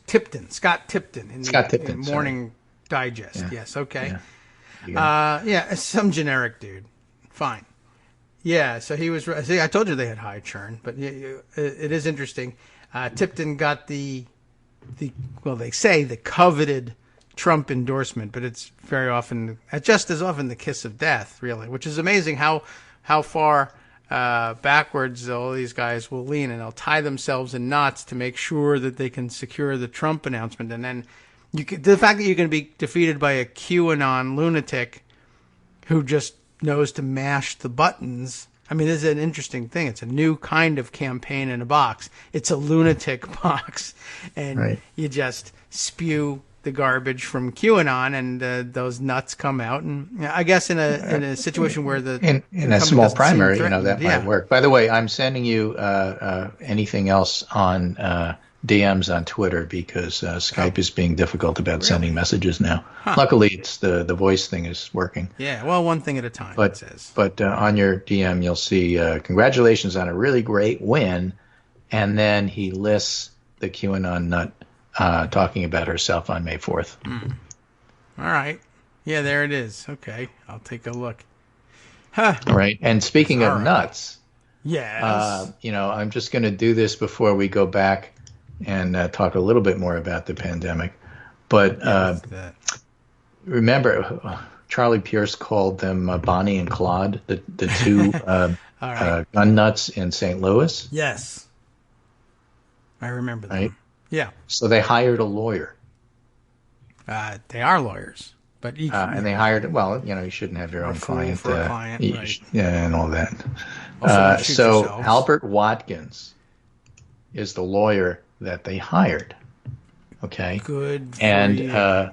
Tipton. Scott Tipton. In Morning Digest. Yeah. Yes. Okay. Yeah. Some generic dude. Fine. Yeah. So he was. See, I told you they had high churn, but it is interesting. Tipton got they say the coveted Trump endorsement, but it's just as often the kiss of death, really, which is amazing how far backwards all these guys will lean, and they'll tie themselves in knots to make sure that they can secure the Trump announcement. And then the fact that you're going to be defeated by a QAnon lunatic who just knows to mash the buttons. I mean, this is an interesting thing. It's a new kind of campaign in a box. It's a lunatic box. And you just spew the garbage from QAnon, and those nuts come out. And I guess in a situation where in a small primary, that might work. By the way, I'm sending you anything else on DMs on Twitter because Skype is being difficult about sending messages now. Huh. Luckily, it's the voice thing is working. Yeah, well, one thing at a time, it says. But on your DM, you'll see congratulations on a really great win, and then he lists the QAnon nut talking about herself on May 4th. Mm. All right. Yeah, there it is. Okay, I'll take a look. Huh. All right, and speaking of nuts, yes. I'm just going to do this before we go back and talk a little bit more about the pandemic. But remember, Charlie Pierce called them Bonnie and Claude, the two gun nuts in St. Louis. Yes. I remember them. Right? Yeah. So they hired a lawyer. They are lawyers. But and they hired, you shouldn't have your own client. For a client, right. Yeah, and all that. So Albert Watkins is the lawyer that they hired. Okay. Good. And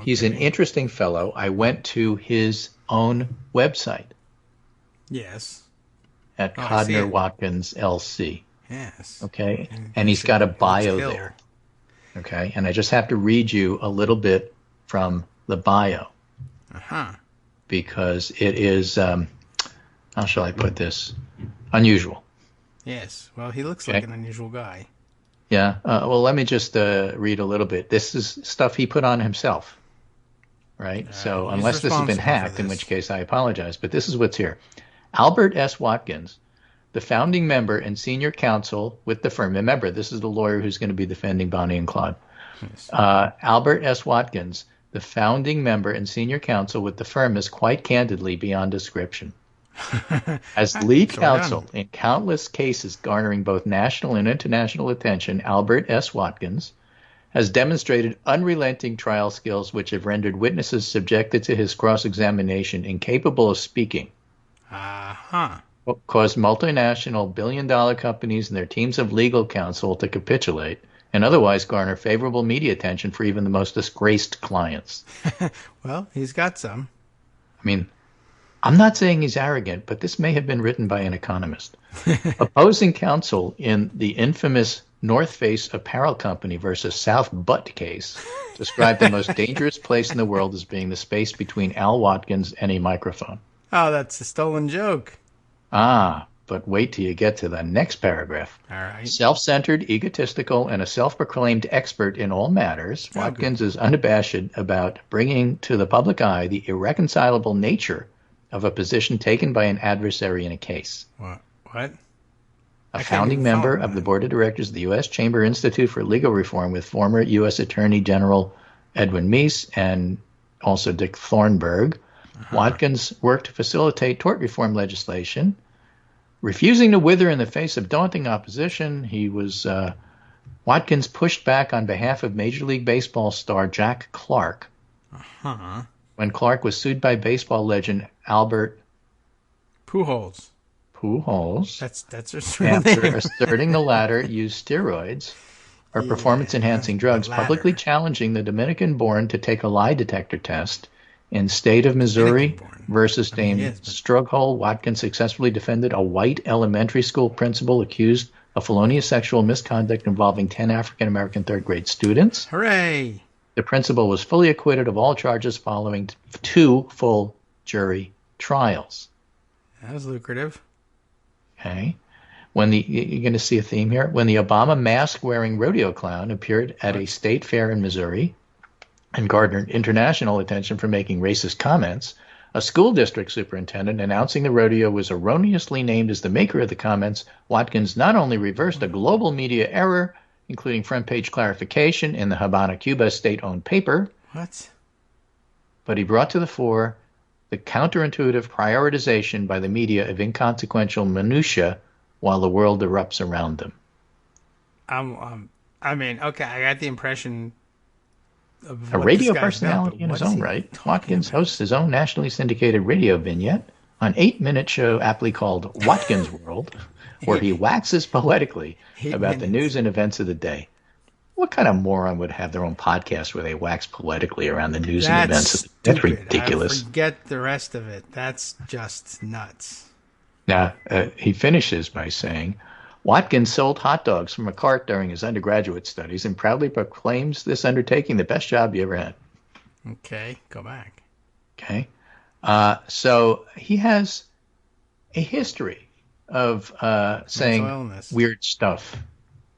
he's an interesting fellow. I went to his own website. Yes. at Oh, I see Codner it. Watkins LC. Yes. Okay. And he's got a bio there. Okay. And I just have to read you a little bit from the bio. Because it is, how shall I put this? Unusual. Yes. Well, he looks like an unusual guy. Yeah. Well, let me just read a little bit. This is stuff he put on himself. Right? So unless this has been hacked, in which case I apologize, but this is what's here. Albert S. Watkins, the founding member and senior counsel with the firm. Remember, this is the lawyer who's going to be defending Bonnie and Clyde. Yes. Albert S. Watkins, the founding member and senior counsel with the firm, is quite candidly beyond description. As lead counsel in countless cases garnering both national and international attention, Albert S. Watkins has demonstrated unrelenting trial skills which have rendered witnesses subjected to his cross-examination incapable of speaking. Caused multinational billion-dollar companies and their teams of legal counsel to capitulate and otherwise garner favorable media attention for even the most disgraced clients. Well, he's got some. I mean, I'm not saying he's arrogant, but this may have been written by an economist. Opposing counsel in the infamous North Face Apparel Company versus South Butt case described the most dangerous place in the world as being the space between Al Watkins and a microphone. Oh, that's a stolen joke. But wait till you get to the next paragraph. All right. Self-centered, egotistical, and a self-proclaimed expert in all matters, Watkins is unabashed about bringing to the public eye the irreconcilable nature of a position taken by an adversary in a case. What? A founding member of the board of directors of the U.S. Chamber Institute for Legal Reform with former U.S. Attorney General Edwin Meese and also Dick Thornburgh. Watkins worked to facilitate tort reform legislation. Refusing to wither in the face of daunting opposition, Watkins pushed back on behalf of Major League Baseball star Jack Clark when Clark was sued by baseball legend Albert Pujols. That's his real after name. asserting the latter used steroids or performance-enhancing drugs, publicly challenging the Dominican-born to take a lie detector test. In state of Missouri versus Dame Strughole, Watkins successfully defended a white elementary school principal accused of felonious sexual misconduct involving 10 African-American third-grade students. Hooray! The principal was fully acquitted of all charges following 2 full jury trials. That was lucrative. Okay. You're going to see a theme here. When the Obama mask-wearing rodeo clown appeared at a state fair in Missouri and garnered international attention for making racist comments, a school district superintendent announcing the rodeo was erroneously named as the maker of the comments, Watkins not only reversed a global media error, including front-page clarification in the Habana, Cuba state-owned paper, but he brought to the fore the counterintuitive prioritization by the media of inconsequential minutiae while the world erupts around them. I mean, okay, I got the impression of a radio personality in his own right, Watkins hosts his own nationally syndicated radio vignette, an 8-minute show aptly called Watkins World, where he waxes poetically about the news and events of the day. What kind of moron would have their own podcast where they wax poetically around the news and events of the day? That's ridiculous. Forget the rest of it. That's just nuts. Now, he finishes by saying, Watkins sold hot dogs from a cart during his undergraduate studies and proudly proclaims this undertaking the best job he ever had. Okay, go back. Okay. So he has a history of saying weird stuff.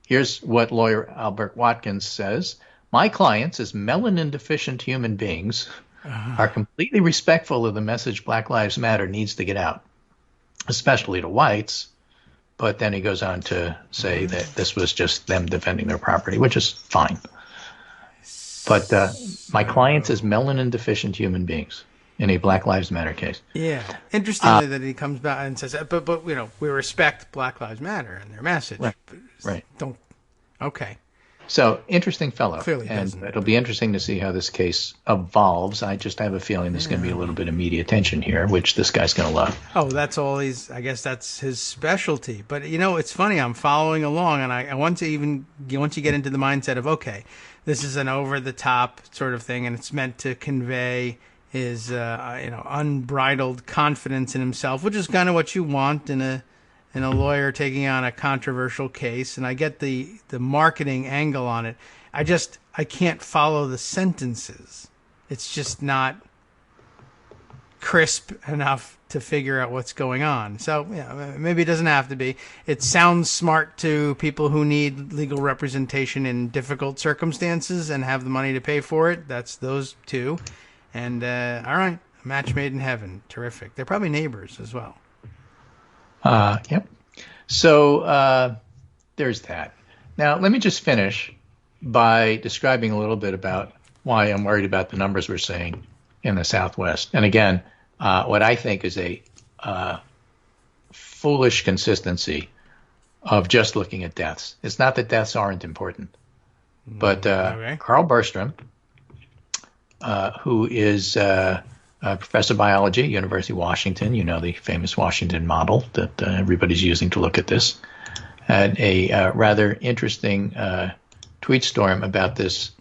Here's what lawyer Albert Watkins says. My clients, as melanin-deficient human beings, are completely respectful of the message Black Lives Matter needs to get out, especially to whites. But then he goes on to say that this was just them defending their property, which is fine. But my clients as melanin-deficient human beings in a Black Lives Matter case. Yeah. Interestingly that he comes back and says, but you know, we respect Black Lives Matter and their message. Right. Okay. So, interesting fellow. Clearly and doesn't. It'll be interesting to see how this case evolves. I just have a feeling there's going to be a little bit of media attention here, which this guy's going to love. Oh, that's all I guess that's his specialty. But, you know, it's funny. I'm following along, and I want to once you get into the mindset of, okay, this is an over-the-top sort of thing, and it's meant to convey his, unbridled confidence in himself, which is kind of what you want in a and a lawyer taking on a controversial case, and I get the marketing angle on it. I can't follow the sentences. It's just not crisp enough to figure out what's going on. So, yeah, maybe it doesn't have to be. It sounds smart to people who need legal representation in difficult circumstances and have the money to pay for it. That's those two. And, all right, a match made in heaven. Terrific. They're probably neighbors as well. Yep. So there's that. Now, let me just finish by describing a little bit about why I'm worried about the numbers we're seeing in the Southwest. And again, what I think is a foolish consistency of just looking at deaths. It's not that deaths aren't important, but Okay. Carl Bergstrom, who is a professor of biology at University of Washington, the famous Washington model that everybody's using to look at this, had a rather interesting tweet storm about this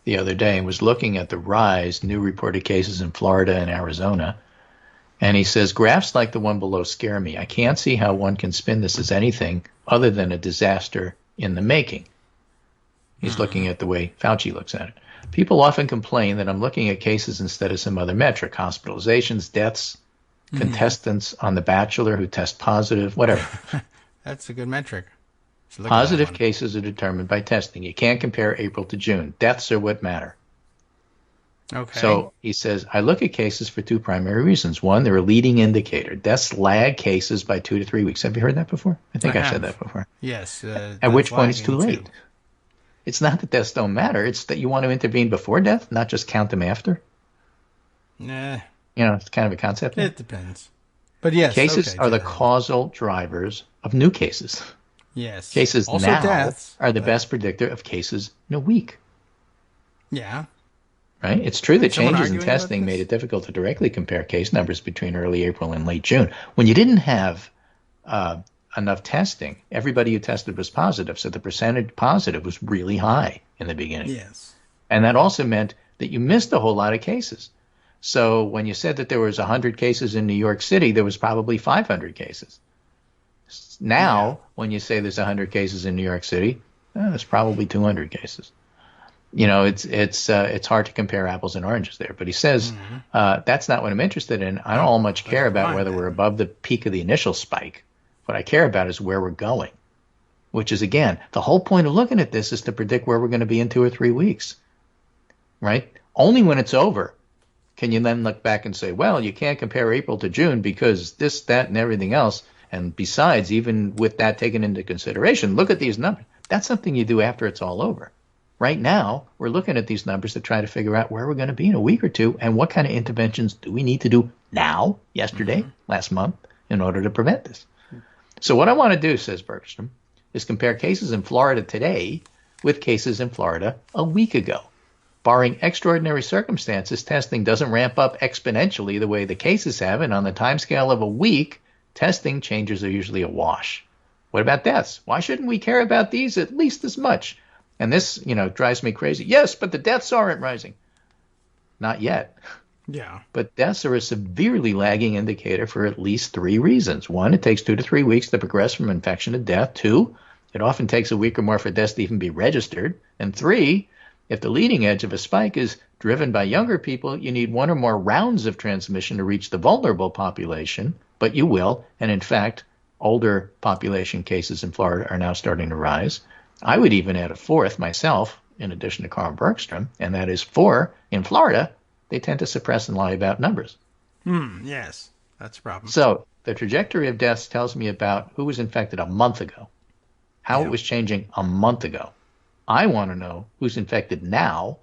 the other day and was looking at the new reported cases in Florida and Arizona. And he says, graphs like the one below scare me. I can't see how one can spin this as anything other than a disaster in the making. He's looking at the way Fauci looks at it. People often complain that I'm looking at cases instead of some other metric, hospitalizations, deaths, contestants on The Bachelor who test positive, whatever. That's a good metric. Should look at that Positive one. cases are determined by testing. You can't compare April to June. Deaths are what matter. Okay. So he says, I look at cases for two primary reasons. One, they're a leading indicator. Deaths lag cases by 2 to 3 weeks. Have you heard that before? I think I've said that before. Yes. At which point it's too late. It's not that deaths don't matter. It's that you want to intervene before death, not just count them after. Nah, It's kind of a concept. it depends. But yes, Cases okay, are the to- causal drivers of new cases. Yes. Cases Also now deaths, are the but- best predictor of cases in a week. Yeah. Right? It's true that Someone changes in arguing about testing this? made it difficult to directly compare case numbers between early April and late June. When you didn't have enough testing, everybody who tested was positive, so the percentage positive was really high in the beginning. Yes. And that also meant that you missed a whole lot of cases. So when you said that there was 100 cases in New York City, there was probably 500 cases. Now, when you say there's 100 cases in New York City, there's probably 200 cases. It's hard to compare apples and oranges there. But he says that's not what I'm interested in. I don't much care about whether we're above the peak of the initial spike. What I care about is where we're going, which is, again, the whole point of looking at this is to predict where we're going to be in 2 or 3 weeks, right? Only when it's over can you then look back and say, well, you can't compare April to June because this, that, and everything else. And besides, even with that taken into consideration, look at these numbers. That's something you do after it's all over. Right now, we're looking at these numbers to try to figure out where we're going to be in a week or two and what kind of interventions do we need to do now, yesterday, last month, in order to prevent this. So what I want to do, says Bergstrom, is compare cases in Florida today with cases in Florida a week ago. Barring extraordinary circumstances, testing doesn't ramp up exponentially the way the cases have, and on the timescale of a week, testing changes are usually a wash. What about deaths? Why shouldn't we care about these at least as much? And this, drives me crazy. Yes, but the deaths aren't rising. Not yet. Yeah. But deaths are a severely lagging indicator for at least 3 reasons. 1, it takes 2 to 3 weeks to progress from infection to death. 2, it often takes a week or more for deaths to even be registered. And 3, if the leading edge of a spike is driven by younger people, you need 1 or more rounds of transmission to reach the vulnerable population, but you will. And in fact, older population cases in Florida are now starting to rise. I would even add a 4th myself, in addition to Carl Bergstrom, and that is 4, in Florida, they tend to suppress and lie about numbers. Yes. That's a problem. So the trajectory of deaths tells me about who was infected a month ago, how it was changing a month ago. I want to know who's infected now,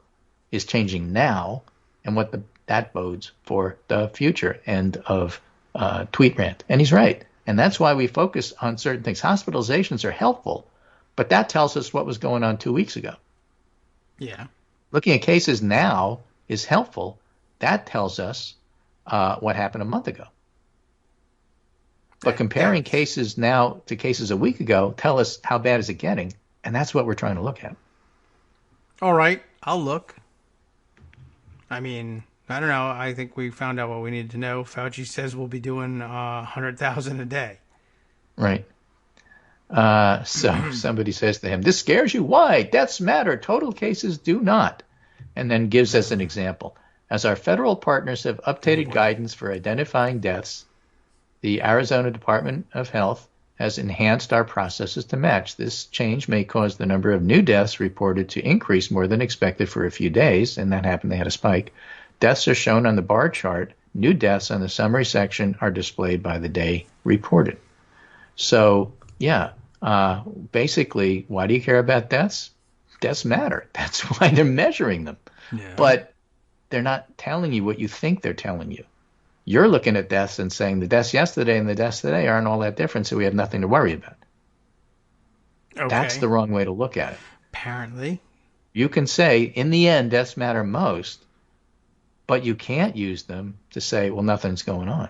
is changing now, and what that bodes for the future end of Tweet Rant. And he's right. And that's why we focus on certain things. Hospitalizations are helpful, but that tells us what was going on 2 weeks ago. Yeah. Looking at cases now is helpful. That tells us what happened a month ago. But comparing cases now to cases a week ago tell us how bad is it getting, and that's what we're trying to look at. All right. I'll look. I mean, I don't know. I think we found out what we needed to know. Fauci says we'll be doing 100,000 a day. Right. So somebody says to him, "This scares you? Why? Deaths matter. Total cases do not." And then gives us an example. As our federal partners have updated guidance for identifying deaths, the Arizona Department of Health has enhanced our processes to match. This change may cause the number of new deaths reported to increase more than expected for a few days, and that happened. They had a spike. Deaths are shown on the bar chart. New deaths on the summary section are displayed by the day reported. So, yeah, basically, why do you care about deaths? Deaths matter. That's why they're measuring them. Yeah. But they're not telling you what you think they're telling you. You're looking at deaths and saying the deaths yesterday and the deaths today aren't all that different, so we have nothing to worry about. Okay. That's the wrong way to look at it. Apparently. You can say, in the end, deaths matter most, but you can't use them to say, well, nothing's going on.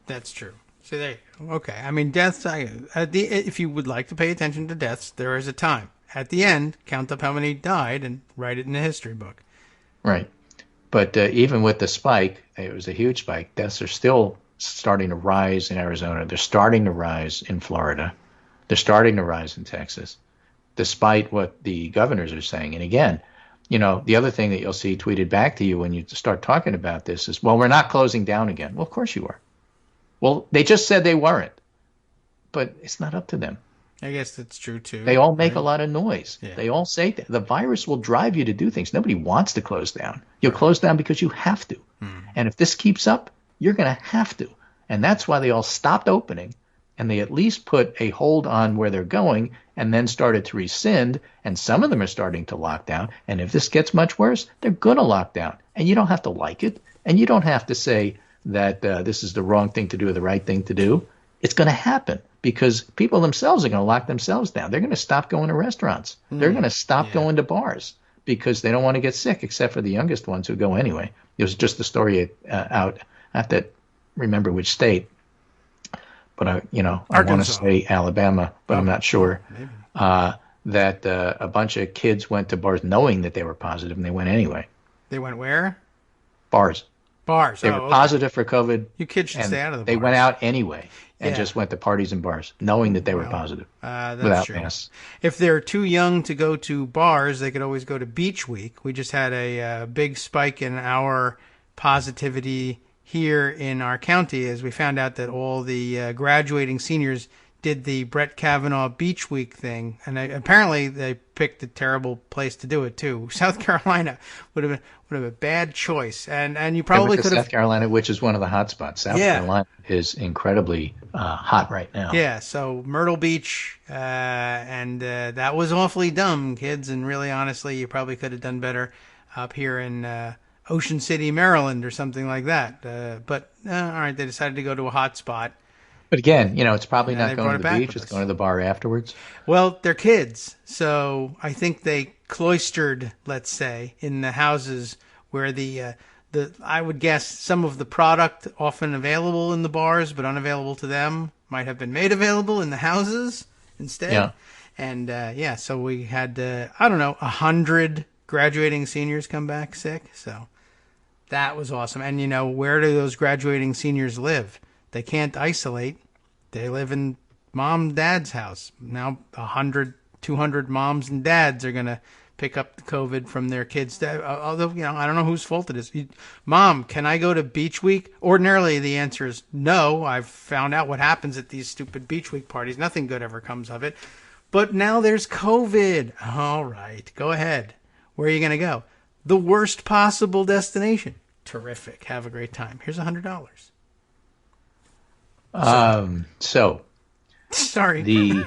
That's true. So there you go. Okay. I mean, deaths, if you would like to pay attention to deaths, there is a time. At the end, count up how many died and write it in the history book. Right. But even with the spike, it was a huge spike. Deaths are still starting to rise in Arizona. They're starting to rise in Florida. They're starting to rise in Texas, despite what the governors are saying. And again, you know, the other thing that you'll see tweeted back to you when you start talking about this is, well, we're not closing down again. Well, of course you are. Well, they just said they weren't. But it's not up to them. I guess that's true, too. They all make a lot of noise. Yeah. They all say that. The virus will drive you to do things. Nobody wants to close down. You'll close down because you have to. And if this keeps up, you're going to have to. And that's why they all stopped opening, and they at least put a hold on where they're going and then started to rescind, and some of them are starting to lock down. And if this gets much worse, they're going to lock down. And you don't have to like it, and you don't have to say that this is the wrong thing to do or the right thing to do. It's going to happen. Because people themselves are going to lock themselves down. They're going to stop going to restaurants. They're going to stop going to bars because they don't want to get sick, except for the youngest ones who go anyway. It was just a story out. I have to remember which state, but I want to say Alabama, but I'm not sure. That a bunch of kids went to bars knowing that they were positive, and they went anyway. They went where? Bars. Bars. They were positive for COVID. You kids should stay out of the bars. They went out anyway and just went to parties and bars, knowing that they were positive That's without true. masks. If they're too young to go to bars, they could always go to Beach Week. We just had a big spike in our positivity here in our county as we found out that all the graduating seniors did the Brett Kavanaugh Beach Week thing, and apparently they picked a terrible place to do it too. South Carolina would have been a bad choice, and you probably could have South Carolina, which is one of the hot spots. South Carolina is incredibly hot right now. Yeah, so Myrtle Beach, and that was awfully dumb, kids. And really, honestly, you probably could have done better up here in Ocean City, Maryland, or something like that. But all right, they decided to go to a hot spot. But again, it's probably Yeah, not they going brought to it the back beach. with It's us. going to the bar afterwards. Well, they're kids, so I think they cloistered, let's say, in the houses where the I would guess some of the product often available in the bars but unavailable to them might have been made available in the houses instead. Yeah. And so we had 100 graduating seniors come back sick. So that was awesome. And where do those graduating seniors live? They can't isolate. They live in mom and dad's house. Now 100, 200 moms and dads are going to pick up the COVID from their kids. Although, I don't know whose fault it is. Mom, can I go to Beach Week? Ordinarily, the answer is no. I've found out what happens at these stupid Beach Week parties. Nothing good ever comes of it. But now there's COVID. All right, go ahead. Where are you going to go? The worst possible destination. Terrific. Have a great time. Here's $100. So Sorry.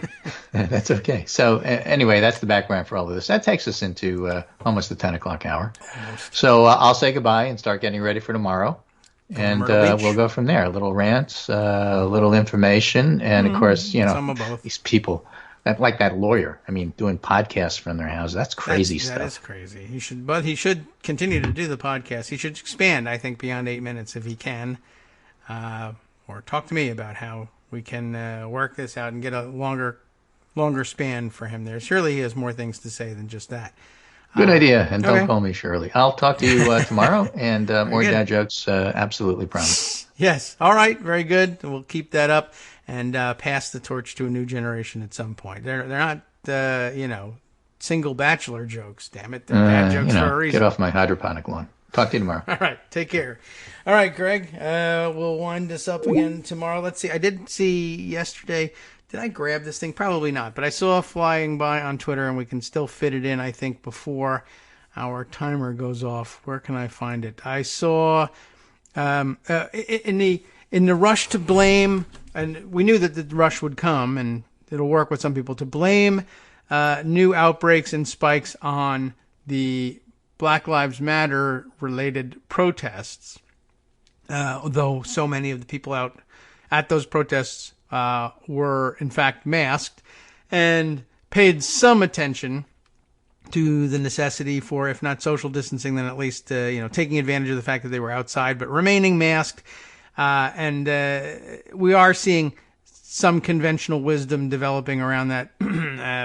That's okay. So anyway, that's the background for all of this. That takes us into almost the 10 o'clock hour. So I'll say goodbye and start getting ready for tomorrow. And we'll go from there. A little rants, a little information, and of course, some of both. These people, like that lawyer. I mean, doing podcasts from their house. That's crazy stuff. That is crazy. He should continue to do the podcast. He should expand, I think, beyond 8 minutes if he can, or talk to me about how we can work this out and get a longer span for him there. Surely he has more things to say than just that. Good idea. And okay. don't call me Shirley. I'll talk to you tomorrow, and more good. dad jokes, absolutely promise. Yes. All right. Very good. We'll keep that up and pass the torch to a new generation at some point. They're not, single bachelor jokes. Damn it. They're dad jokes for a reason. Get off my hydroponic lawn. Talk to you tomorrow. All right. Take care. All right, Greg. We'll wind this up again tomorrow. Let's see. I did see yesterday. Did I grab this thing? Probably not. But I saw flying by on Twitter, and we can still fit it in, I think, before our timer goes off. Where can I find it? I saw in the rush to blame, and we knew that the rush would come, and it'll work with some people, to blame new outbreaks and spikes on the Black Lives Matter related protests. Though so many of the people out at those protests were in fact masked, and paid some attention to the necessity for, if not social distancing, then at least taking advantage of the fact that they were outside but remaining masked. And we are seeing some conventional wisdom developing around that,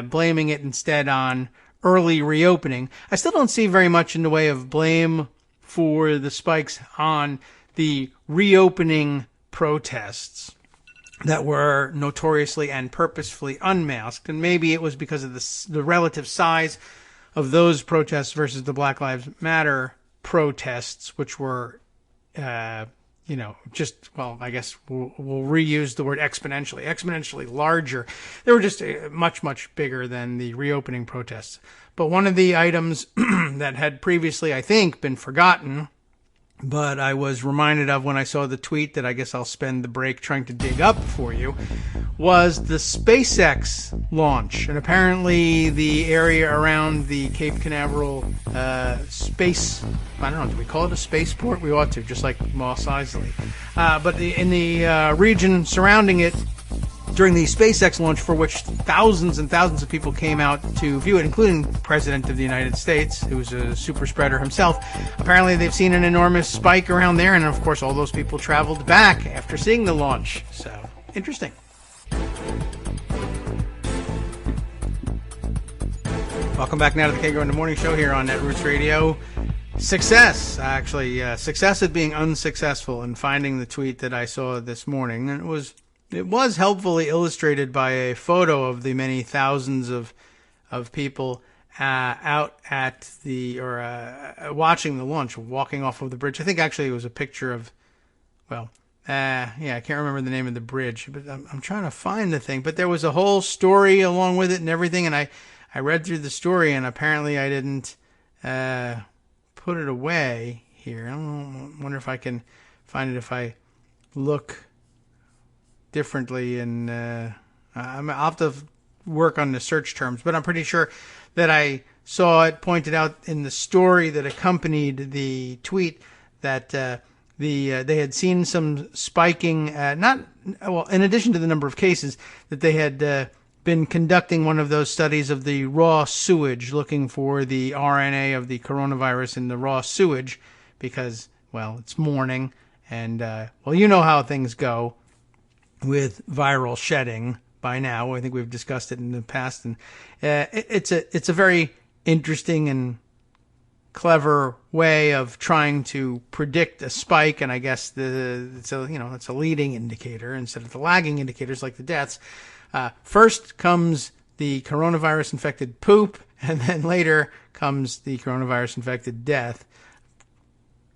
blaming it instead on early reopening. I still don't see very much in the way of blame for the spikes on the reopening protests that were notoriously and purposefully unmasked. And maybe it was because of the relative size of those protests versus the Black Lives Matter protests, which were, I guess we'll reuse the word exponentially larger. They were just much, much bigger than the reopening protests. But one of the items that had previously, I think, been forgotten, but I was reminded of when I saw the tweet that I guess I'll spend the break trying to dig up for you, was the SpaceX launch. And apparently the area around the Cape Canaveral space, I don't know, do we call it a spaceport? We ought to, just like Mos Eisley. But in the region surrounding it, during the SpaceX launch, for which thousands and thousands of people came out to view it, including the President of the United States, who's a super spreader himself. Apparently they've seen an enormous spike around there, and of course all those people traveled back after seeing the launch. So, interesting. Welcome back now to the Kagro in the Morning Show here on Netroots Radio. Success at being unsuccessful and finding the tweet that I saw this morning. And it was helpfully illustrated by a photo of the many thousands of people out at watching the launch, walking off of the bridge. I think actually it was a picture of, I can't remember the name of the bridge, but I'm trying to find the thing. But there was a whole story along with it and everything, and I read through the story, and apparently I didn't put it away here. I wonder if I can find it if I look differently, and I'll have to work on the search terms, but I'm pretty sure that I saw it pointed out in the story that accompanied the tweet that they had seen some spiking, in addition to the number of cases, that they had been conducting one of those studies of the raw sewage, looking for the RNA of the coronavirus in the raw sewage, because, it's morning, and, you know how things go with viral shedding by now. I think we've discussed it in the past, and it's a very interesting and clever way of trying to predict a spike. And I guess it's a leading indicator instead of the lagging indicators like the deaths. First comes the coronavirus infected poop, and then later comes the coronavirus infected death,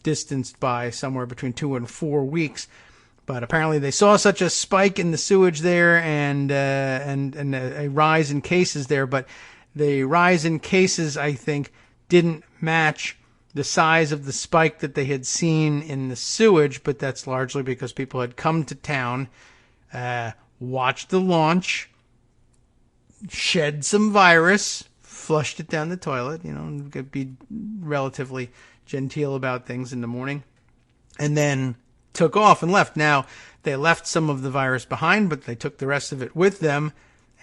distanced by somewhere between 2 and 4 weeks. But apparently they saw such a spike in the sewage there and a rise in cases there. But the rise in cases, I think, didn't match the size of the spike that they had seen in the sewage. But that's largely because people had come to town, watched the launch, shed some virus, flushed it down the toilet, and could be relatively genteel about things in the morning, and then took off and left. Now, they left some of the virus behind, but they took the rest of it with them.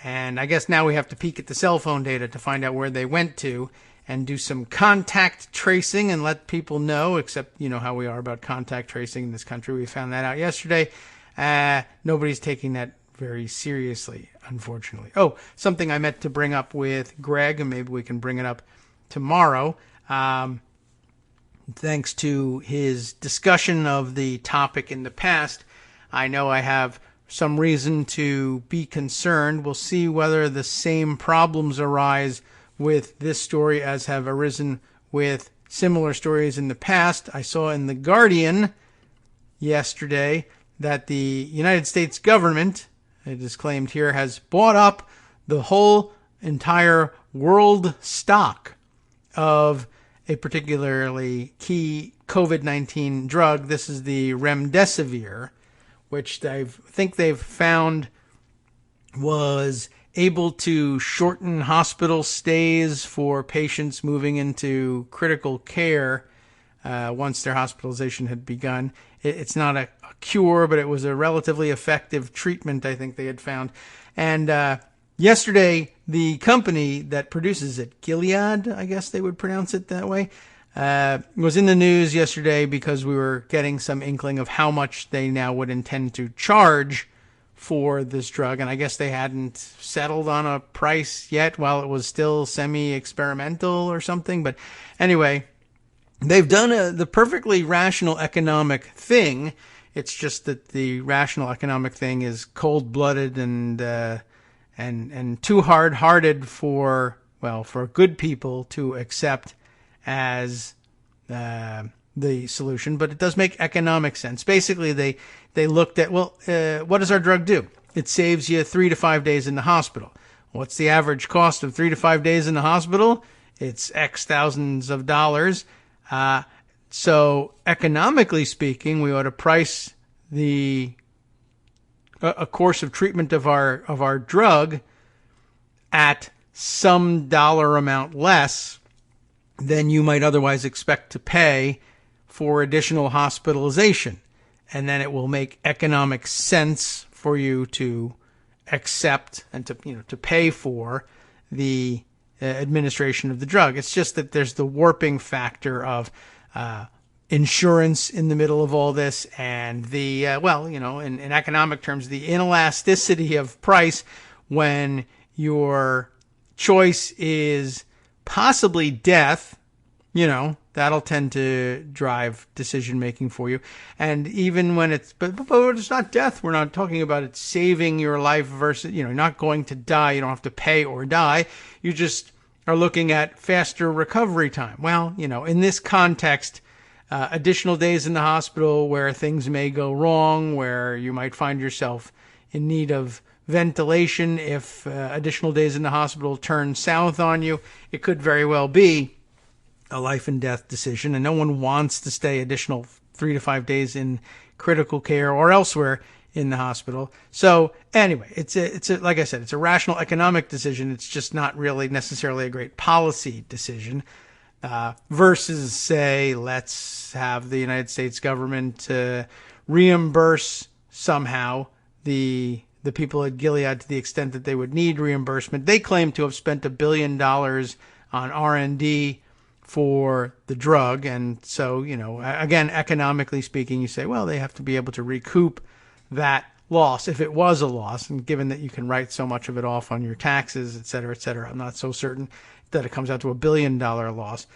And I guess now we have to peek at the cell phone data to find out where they went to and do some contact tracing and let people know, except you know how we are about contact tracing in this country. We found that out yesterday. Nobody's taking that very seriously, unfortunately. Oh, something I meant to bring up with Greg, and maybe we can bring it up tomorrow, thanks to his discussion of the topic in the past. I know I have some reason to be concerned. We'll see whether the same problems arise with this story as have arisen with similar stories in the past. I saw in The Guardian yesterday that the United States government, it is claimed here, has bought up the whole entire world stock of a particularly key COVID-19 drug. This is the remdesivir, which I think they've found was able to shorten hospital stays for patients moving into critical care once their hospitalization had begun. It's not a cure, but it was a relatively effective treatment, I think they had found. And yesterday, the company that produces it, Gilead, I guess they would pronounce it that way, was in the news yesterday because we were getting some inkling of how much they now would intend to charge for this drug. And I guess they hadn't settled on a price yet while it was still semi-experimental or something. But anyway, they've done the perfectly rational economic thing. It's just that the rational economic thing is cold-blooded and too hard-hearted for good people to accept as the solution. But it does make economic sense. Basically, they looked at, what does our drug do? It saves you 3 to 5 days in the hospital. What's the average cost of 3 to 5 days in the hospital? It's X thousands of dollars. So economically speaking, we ought to price a course of treatment of our drug at some dollar amount less than you might otherwise expect to pay for additional hospitalization. And then it will make economic sense for you to accept and to pay for the administration of the drug. It's just that there's the warping factor of insurance in the middle of all this, and the in economic terms, the inelasticity of price when your choice is possibly death. That'll tend to drive decision making for you. And even when it's not death, we're not talking about it saving your life versus, you're not going to die. You don't have to pay or die. You just are looking at faster recovery time. Well, in this context, additional days in the hospital where things may go wrong, where you might find yourself in need of ventilation, if additional days in the hospital turn south on you, it could very well be a life and death decision, and no one wants to stay additional 3 to 5 days in critical care or elsewhere in the hospital. So anyway, it's like I said, it's a rational economic decision. It's just not really necessarily a great policy decision. Versus, say, let's have the United States government reimburse somehow the people at Gilead to the extent that they would need reimbursement. They claim to have spent $1 billion on R&D for the drug. And so, again, economically speaking, you say, well, they have to be able to recoup that loss if it was a loss. And given that you can write so much of it off on your taxes, et cetera, I'm not so certain that it comes out to $1 billion loss.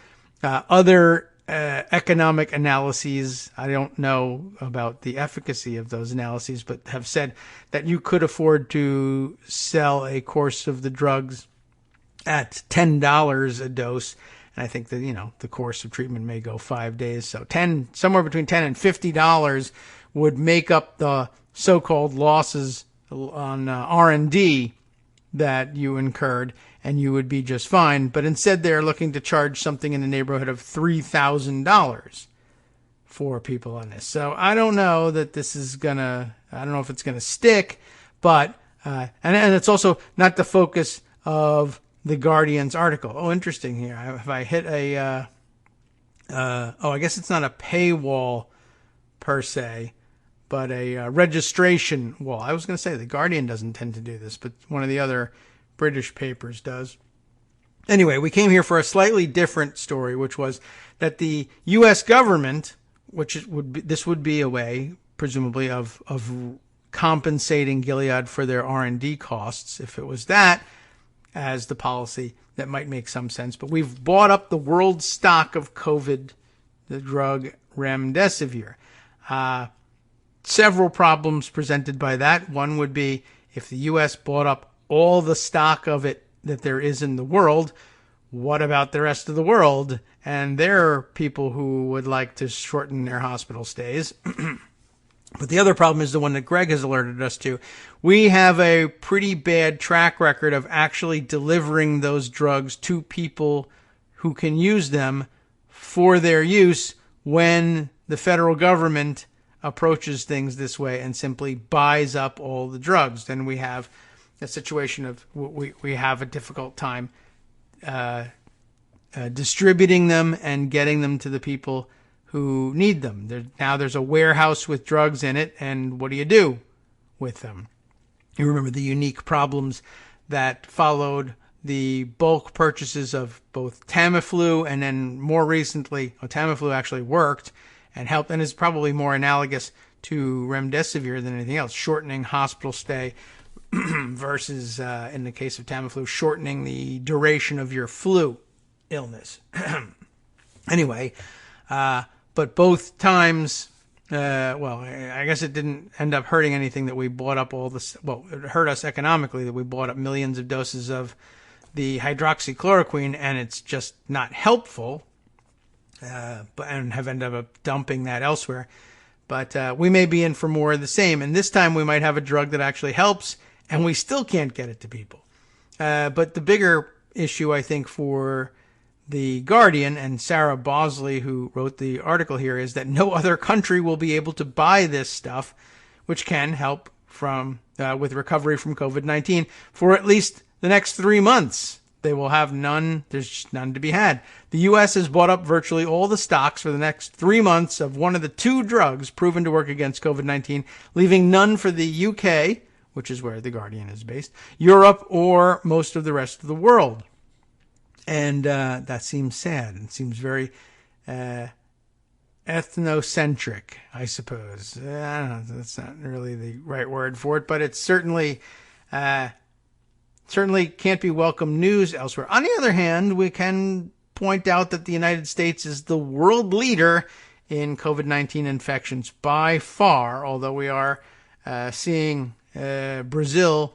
Other economic analyses, I don't know about the efficacy of those analyses, but have said that you could afford to sell a course of the drugs at $10 a dose. And I think that, the course of treatment may go 5 days. So somewhere between $10 and $50 would make up the so-called losses on R&D that you incurred, and you would be just fine. But instead, they're looking to charge something in the neighborhood of $3,000 for people on this. So I don't know that this is I don't know if it's gonna stick, but and it's also not the focus of the Guardian's article. Oh, interesting here. If I hit I guess it's not a paywall per se, but a registration wall. I was going to say the Guardian doesn't tend to do this, but one of the other British papers does. Anyway, we came here for a slightly different story, which was that the U.S. government, this would be a way, presumably, of compensating Gilead for their R&D costs. If it was that, as the policy that might make some sense. But we've bought up the world stock of COVID, the drug remdesivir. Several problems presented by that. One would be if the U.S. bought up all the stock of it that there is in the world, what about the rest of the world? And there are people who would like to shorten their hospital stays. But the other problem is the one that Greg has alerted us to. We have a pretty bad track record of actually delivering those drugs to people who can use them for their use when the federal government approaches things this way and simply buys up all the drugs. Then we have a situation of we have a difficult time distributing them and getting them to the people who need them. Now there's a warehouse with drugs in it, and what do you do with them? You remember the unique problems that followed the bulk purchases of both Tamiflu, and then more recently, Tamiflu actually worked and helped, and is probably more analogous to remdesivir than anything else, shortening hospital stay versus, in the case of Tamiflu, shortening the duration of your flu illness. Anyway, but both times, I guess it didn't end up hurting anything that we bought up all this. Well, it hurt us economically that we bought up millions of doses of the hydroxychloroquine, and it's just not helpful, and have ended up dumping that elsewhere. But we may be in for more of the same, and this time we might have a drug that actually helps, and we still can't get it to people. But the bigger issue, I think, for The Guardian and Sarah Bosley, who wrote the article here, is that no other country will be able to buy this stuff, which can help with recovery from COVID-19 for at least the next 3 months. They will have none. There's just none to be had. The U.S. has bought up virtually all the stocks for the next 3 months of one of the two drugs proven to work against COVID-19, leaving none for the U.K., which is where The Guardian is based, Europe, or most of the rest of the world. And that seems sad. It seems very ethnocentric, I suppose. I don't know. That's not really the right word for it, but it's certainly can't be welcome news elsewhere. On the other hand, we can point out that the United States is the world leader in COVID-19 infections by far, although we are seeing Brazil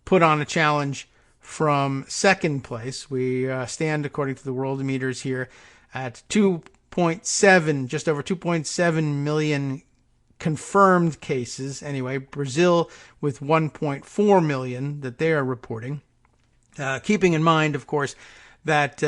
put on a challenge from second place. We stand, according to the world meters here, at 2.7, just over 2.7 million confirmed cases. Anyway, Brazil with 1.4 million that they are reporting. Keeping in mind, of course, that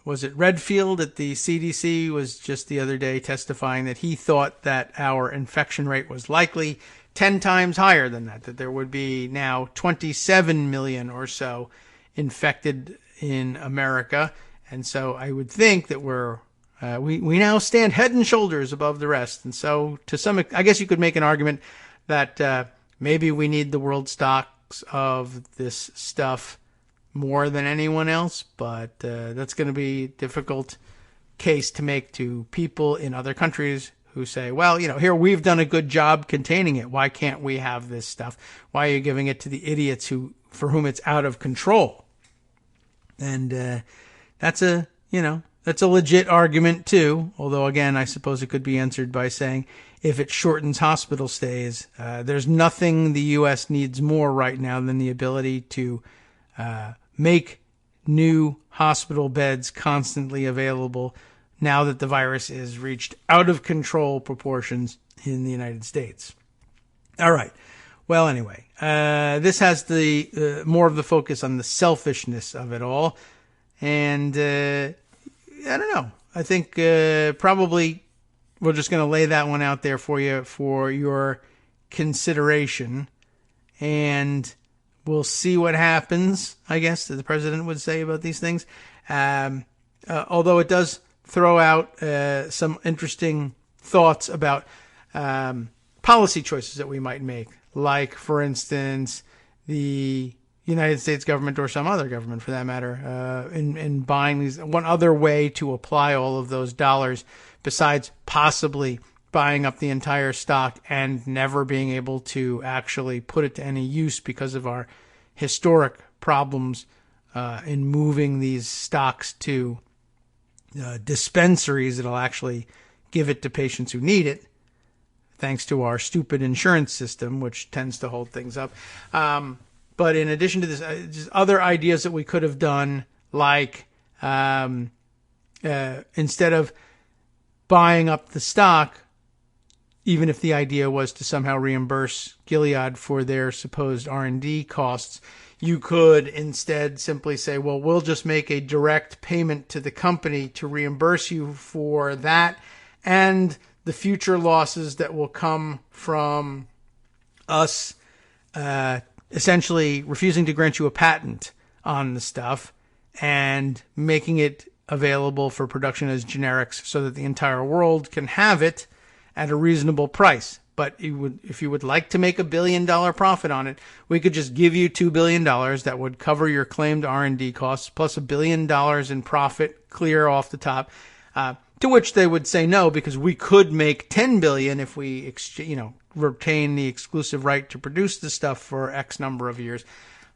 was it Redfield at the CDC was just the other day testifying that he thought that our infection rate was likely 10 times higher than that there would be now 27 million or so infected in America. And so I would think that we now stand head and shoulders above the rest. And so I guess you could make an argument that maybe we need the world stocks of this stuff more than anyone else, but that's going to be a difficult case to make to people in other countries who say, well, here we've done a good job containing it. Why can't we have this stuff? Why are you giving it to the idiots for whom it's out of control? And that's a legit argument too. Although again, I suppose it could be answered by saying if it shortens hospital stays, there's nothing the U.S. needs more right now than the ability to make new hospital beds constantly available now that the virus has reached out of control proportions in the United States. All right. Well, anyway, this has the more of the focus on the selfishness of it all. And I don't know. I think probably we're just going to lay that one out there for you for your consideration. And we'll see what happens, I guess, that the president would say about these things. Although it does throw out some interesting thoughts about policy choices that we might make. Like, for instance, the United States government or some other government for that matter, in buying these, one other way to apply all of those dollars besides possibly buying up the entire stock and never being able to actually put it to any use because of our historic problems in moving these stocks to dispensaries that'll actually give it to patients who need it, thanks to our stupid insurance system, which tends to hold things up. But in addition to this, just other ideas that we could have done, like instead of buying up the stock, even if the idea was to somehow reimburse Gilead for their supposed R&D costs, you could instead simply say, well, we'll just make a direct payment to the company to reimburse you for that and the future losses that will come from us essentially refusing to grant you a patent on the stuff and making it available for production as generics so that the entire world can have it at a reasonable price. But if you would like to make $1 billion profit on it, we could just give you $2 billion that would cover your claimed R&D costs plus $1 billion in profit clear off the top. To which they would say no, because we could make $10 billion if we, retain the exclusive right to produce the stuff for X number of years.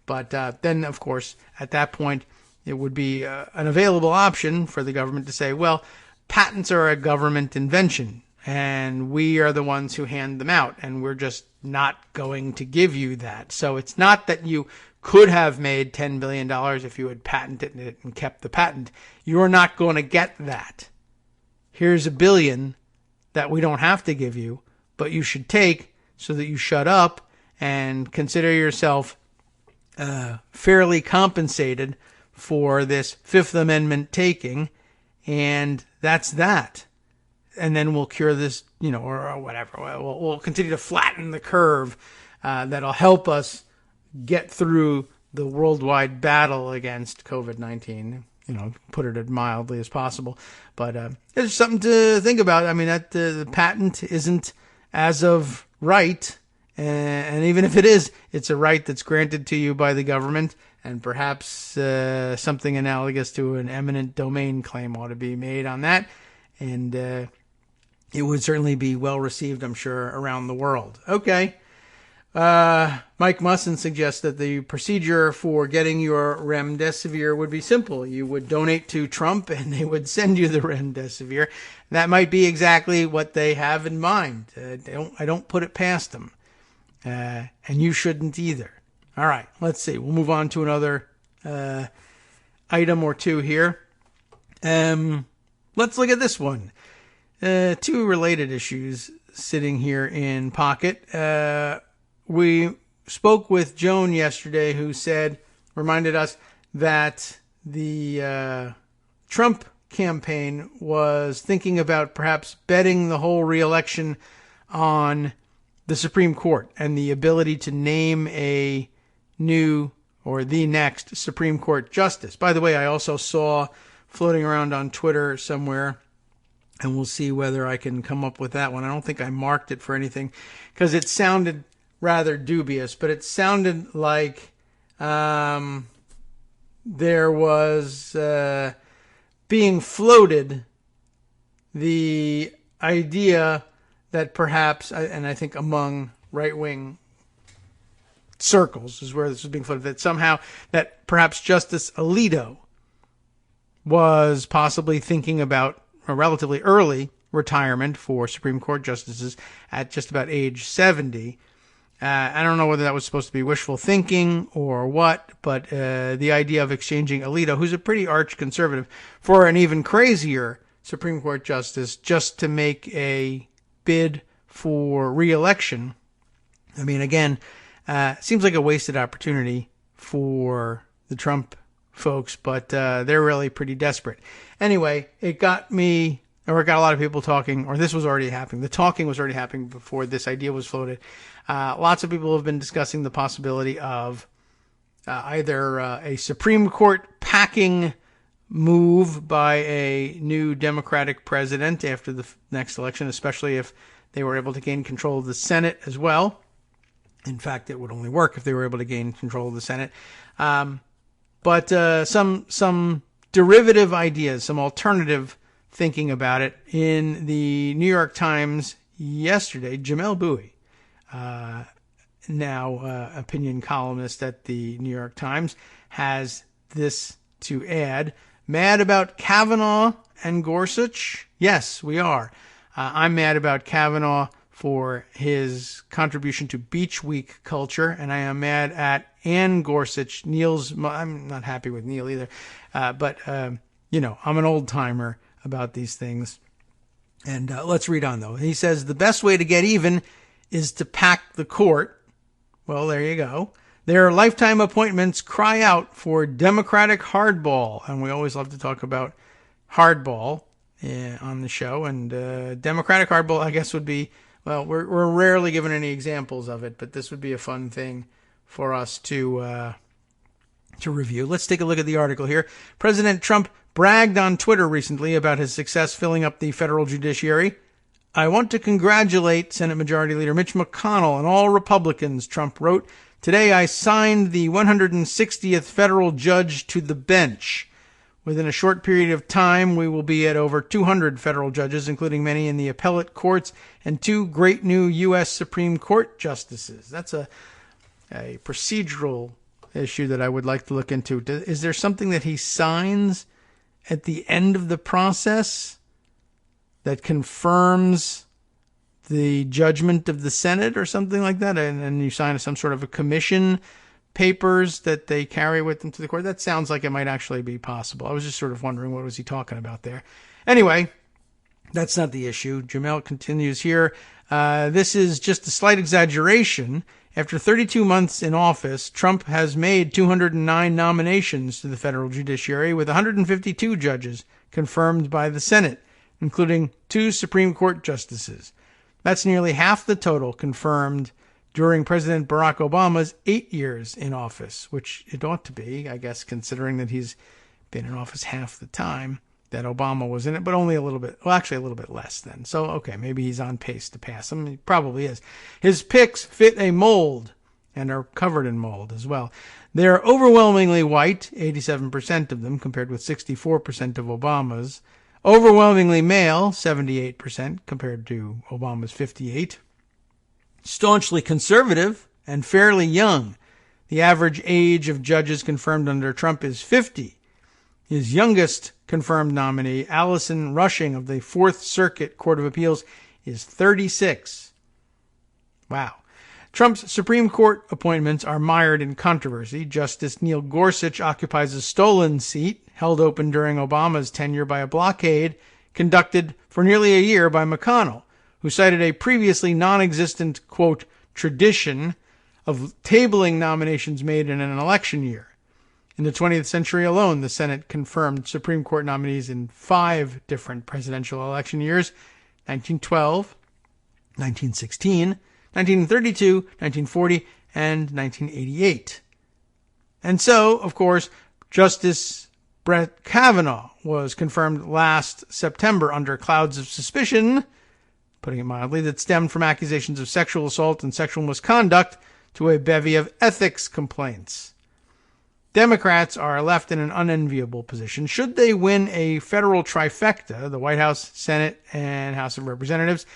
But then, of course, at that point, it would be an available option for the government to say, well, patents are a government invention, and we are the ones who hand them out, and we're just not going to give you that. So it's not that you could have made $10 billion if you had patented it and kept the patent. You're not going to get that. Here's $1 billion that we don't have to give you, but you should take so that you shut up and consider yourself fairly compensated for this Fifth Amendment taking, and that's that. And then we'll cure this, or whatever. We'll continue to flatten the curve that'll help us get through the worldwide battle against COVID-19. Put it as mildly as possible. But it's something to think about. I mean, that the patent isn't as of right. And even if it is, it's a right that's granted to you by the government. And perhaps something analogous to an eminent domain claim ought to be made on that. And it would certainly be well received, I'm sure, around the world. Okay. Mike Musson suggests that the procedure for getting your remdesivir would be simple. You would donate to Trump and they would send you the remdesivir. That might be exactly what they have in mind. I don't put it past them. And you shouldn't either. All right, let's see. We'll move on to another item or two here. Let's look at this one. Two related issues sitting here in pocket. We spoke with Joan yesterday, who reminded us that the Trump campaign was thinking about perhaps betting the whole re-election on the Supreme Court and the ability to name a new or the next Supreme Court justice. By the way, I also saw floating around on Twitter somewhere, and we'll see whether I can come up with that one. I don't think I marked it for anything because it sounded rather dubious, but it sounded like there was being floated the idea that perhaps, and I think among right-wing circles is where this was being floated, that somehow that perhaps Justice Alito was possibly thinking about a relatively early retirement for Supreme Court justices at just about age 70. I don't know whether that was supposed to be wishful thinking or what, but the idea of exchanging Alito, who's a pretty arch conservative, for an even crazier Supreme Court justice just to make a bid for re-election. I mean, again, seems like a wasted opportunity for the Trump folks, but they're really pretty desperate. Anyway, it got a lot of people talking, or this was already happening. The talking was already happening before this idea was floated. Lots of people have been discussing the possibility of either a Supreme Court packing move by a new Democratic president after the next election, especially if they were able to gain control of the Senate as well. In fact, it would only work if they were able to gain control of the Senate. But some derivative ideas, some alternative thinking about it. In the New York Times yesterday, Jamel Bouie, now opinion columnist at the New York Times, has this to add. Mad about Kavanaugh and Gorsuch? Yes, we are. I'm mad about Kavanaugh for his contribution to Beach Week culture, and I am mad at Ann Gorsuch, I'm not happy with Neil either, but I'm an old-timer about these things. And let's read on, though. He says, the best way to get even is to pack the court. Well, there you go. Their lifetime appointments cry out for Democratic hardball, and we always love to talk about hardball on the show, and Democratic hardball, I guess, would be, well, we're rarely given any examples of it, but this would be a fun thing for us to review. Let's take a look at the article here. President Trump bragged on Twitter recently about his success filling up the federal judiciary. I want to congratulate Senate Majority Leader Mitch McConnell and all Republicans, Trump wrote. Today I signed the 160th federal judge to the bench. Within a short period of time, we will be at over 200 federal judges, including many in the appellate courts and 2 great new U.S. Supreme Court justices. That's a procedural issue that I would like to look into. Is there something that he signs at the end of the process that confirms the judgment of the Senate or something like that? And you sign some sort of a commission papers that they carry with them to the court? That sounds like it might actually be possible. I was just sort of wondering, what was he talking about there? Anyway, that's not the issue. Jamel continues here. This is just a slight exaggeration. After 32 months in office, Trump has made 209 nominations to the federal judiciary, with 152 judges confirmed by the Senate, including 2 Supreme Court justices. That's nearly half the total confirmed during President Barack Obama's 8 years in office, which it ought to be, I guess, considering that he's been in office half the time that Obama was in it, but only a little bit, well, actually a little bit less then. So, okay, maybe he's on pace to pass him. He probably is. His picks fit a mold and are covered in mold as well. They're overwhelmingly white, 87% of them, compared with 64% of Obama's. Overwhelmingly male, 78%, compared to Obama's 58%. Staunchly conservative and fairly young. The average age of judges confirmed under Trump is 50. His youngest confirmed nominee, Allison Rushing of the Fourth Circuit Court of Appeals, is 36. Wow. Trump's Supreme Court appointments are mired in controversy. Justice Neil Gorsuch occupies a stolen seat held open during Obama's tenure by a blockade conducted for nearly a year by McConnell, who cited a previously non-existent, quote, tradition of tabling nominations made in an election year. In the 20th century alone, the Senate confirmed Supreme Court nominees in 5 different presidential election years: 1912, 1916, 1932, 1940, and 1988. And so, of course, Justice Brett Kavanaugh was confirmed last September under clouds of suspicion, putting it mildly, that stemmed from accusations of sexual assault and sexual misconduct to a bevy of ethics complaints. Democrats are left in an unenviable position. Should they win a federal trifecta, the White House, Senate, and House of Representatives,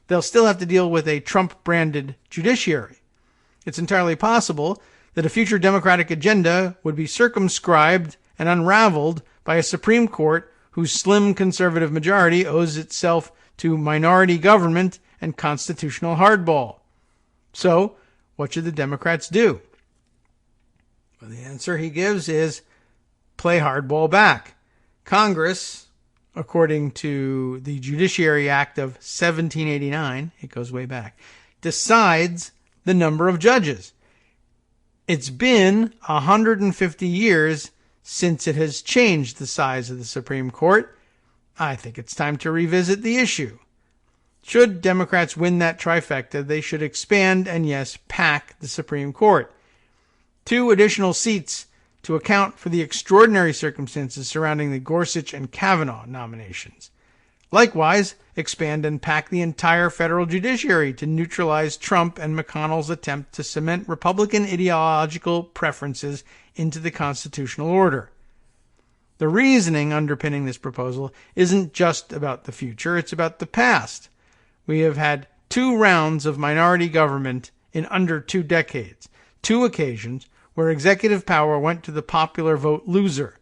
they'll still have to deal with a Trump-branded judiciary. It's entirely possible that a future Democratic agenda would be circumscribed and unraveled by a Supreme Court whose slim conservative majority owes itself to minority government and constitutional hardball. So, what should the Democrats do? Well, the answer he gives is play hardball back. Congress, according to the Judiciary Act of 1789, it goes way back, decides the number of judges. It's been 150 years since it has changed the size of the Supreme Court. I think it's time to revisit the issue. Should Democrats win that trifecta, they should expand and, yes, pack the Supreme Court. 2 additional seats to account for the extraordinary circumstances surrounding the Gorsuch and Kavanaugh nominations. Likewise, expand and pack the entire federal judiciary to neutralize Trump and McConnell's attempt to cement Republican ideological preferences into the constitutional order. The reasoning underpinning this proposal isn't just about the future, it's about the past. We have had 2 rounds of minority government in under 2 decades, 2 occasions where executive power went to the popular vote loser.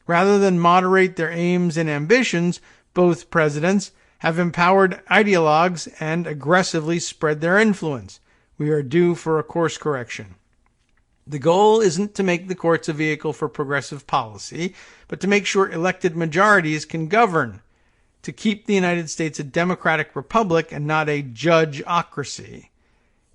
Rather than moderate their aims and ambitions, both presidents have empowered ideologues and aggressively spread their influence. We are due for a course correction. The goal isn't to make the courts a vehicle for progressive policy, but to make sure elected majorities can govern, to keep the United States a democratic republic and not a judgeocracy.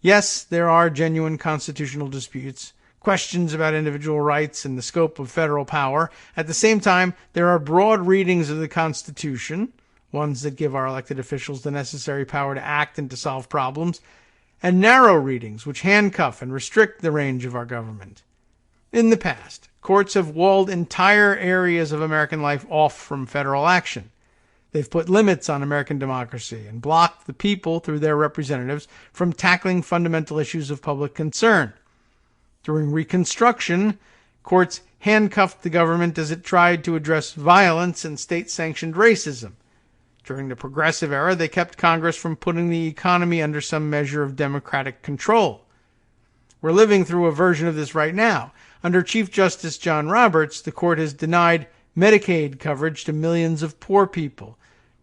Yes, there are genuine constitutional disputes, questions about individual rights and the scope of federal power. At the same time, there are broad readings of the Constitution, ones that give our elected officials the necessary power to act and to solve problems, and narrow readings which handcuff and restrict the range of our government. In the past, courts have walled entire areas of American life off from federal action. They've put limits on American democracy and blocked the people, through their representatives, from tackling fundamental issues of public concern. During Reconstruction, courts handcuffed the government as it tried to address violence and state-sanctioned racism. During the Progressive Era, they kept Congress from putting the economy under some measure of democratic control. We're living through a version of this right now. Under Chief Justice John Roberts, the court has denied Medicaid coverage to millions of poor people,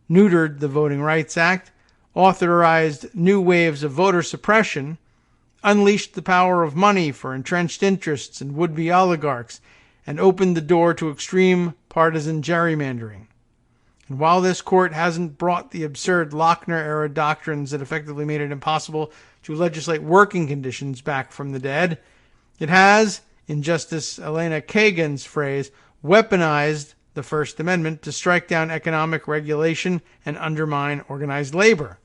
neutered the Voting Rights Act, authorized new waves of voter suppression, unleashed the power of money for entrenched interests and would-be oligarchs, and opened the door to extreme partisan gerrymandering. And while this court hasn't brought the absurd Lochner-era doctrines that effectively made it impossible to legislate working conditions back from the dead, it has, in Justice Elena Kagan's phrase, weaponized the First Amendment to strike down economic regulation and undermine organized labor.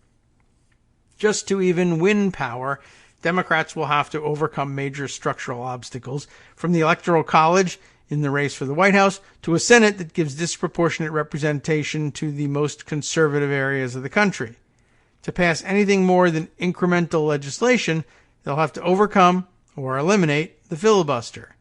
Just to even win power, Democrats will have to overcome major structural obstacles, from the Electoral College in the race for the White House to a Senate that gives disproportionate representation to the most conservative areas of the country. To pass anything more than incremental legislation, they'll have to overcome or eliminate the filibuster.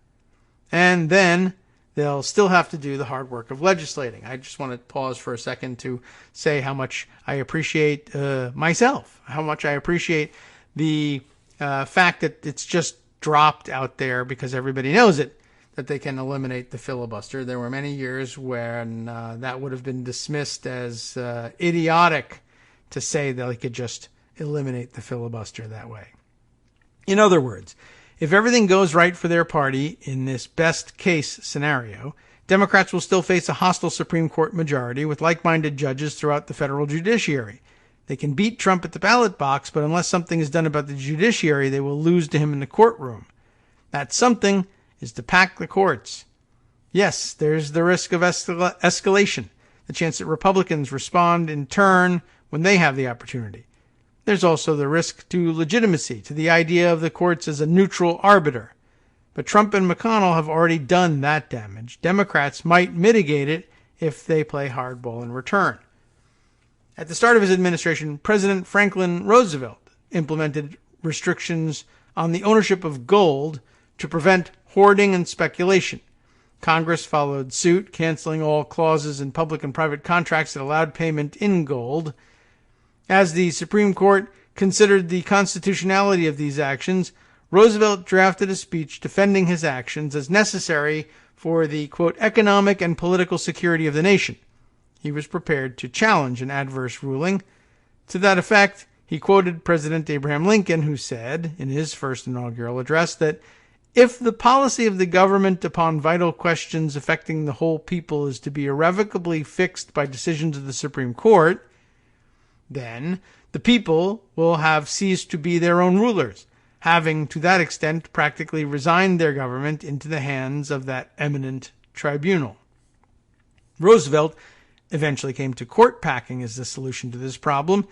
And then they'll still have to do the hard work of legislating. I just want to pause for a second to say how much I appreciate myself, how much I appreciate the fact that it's just dropped out there because everybody knows it, that they can eliminate the filibuster. There were many years when that would have been dismissed as idiotic to say that they could just eliminate the filibuster that way. In other words, if everything goes right for their party in this best case scenario, Democrats will still face a hostile Supreme Court majority with like-minded judges throughout the federal judiciary. They can beat Trump at the ballot box, but unless something is done about the judiciary, they will lose to him in the courtroom. That something is to pack the courts. Yes, there's the risk of escalation, the chance that Republicans respond in turn when they have the opportunity. There's also the risk to legitimacy, to the idea of the courts as a neutral arbiter. But Trump and McConnell have already done that damage. Democrats might mitigate it if they play hardball in return. At the start of his administration, President Franklin Roosevelt implemented restrictions on the ownership of gold to prevent hoarding and speculation. Congress followed suit, canceling all clauses in public and private contracts that allowed payment in gold. As the Supreme Court considered the constitutionality of these actions, Roosevelt drafted a speech defending his actions as necessary for the, quote, economic and political security of the nation. He was prepared to challenge an adverse ruling. To that effect, he quoted President Abraham Lincoln, who said in his first inaugural address that if the policy of the government upon vital questions affecting the whole people is to be irrevocably fixed by decisions of the Supreme Court, then the people will have ceased to be their own rulers, having to that extent practically resigned their government into the hands of that eminent tribunal. Roosevelt eventually came to court packing as the solution to this problem.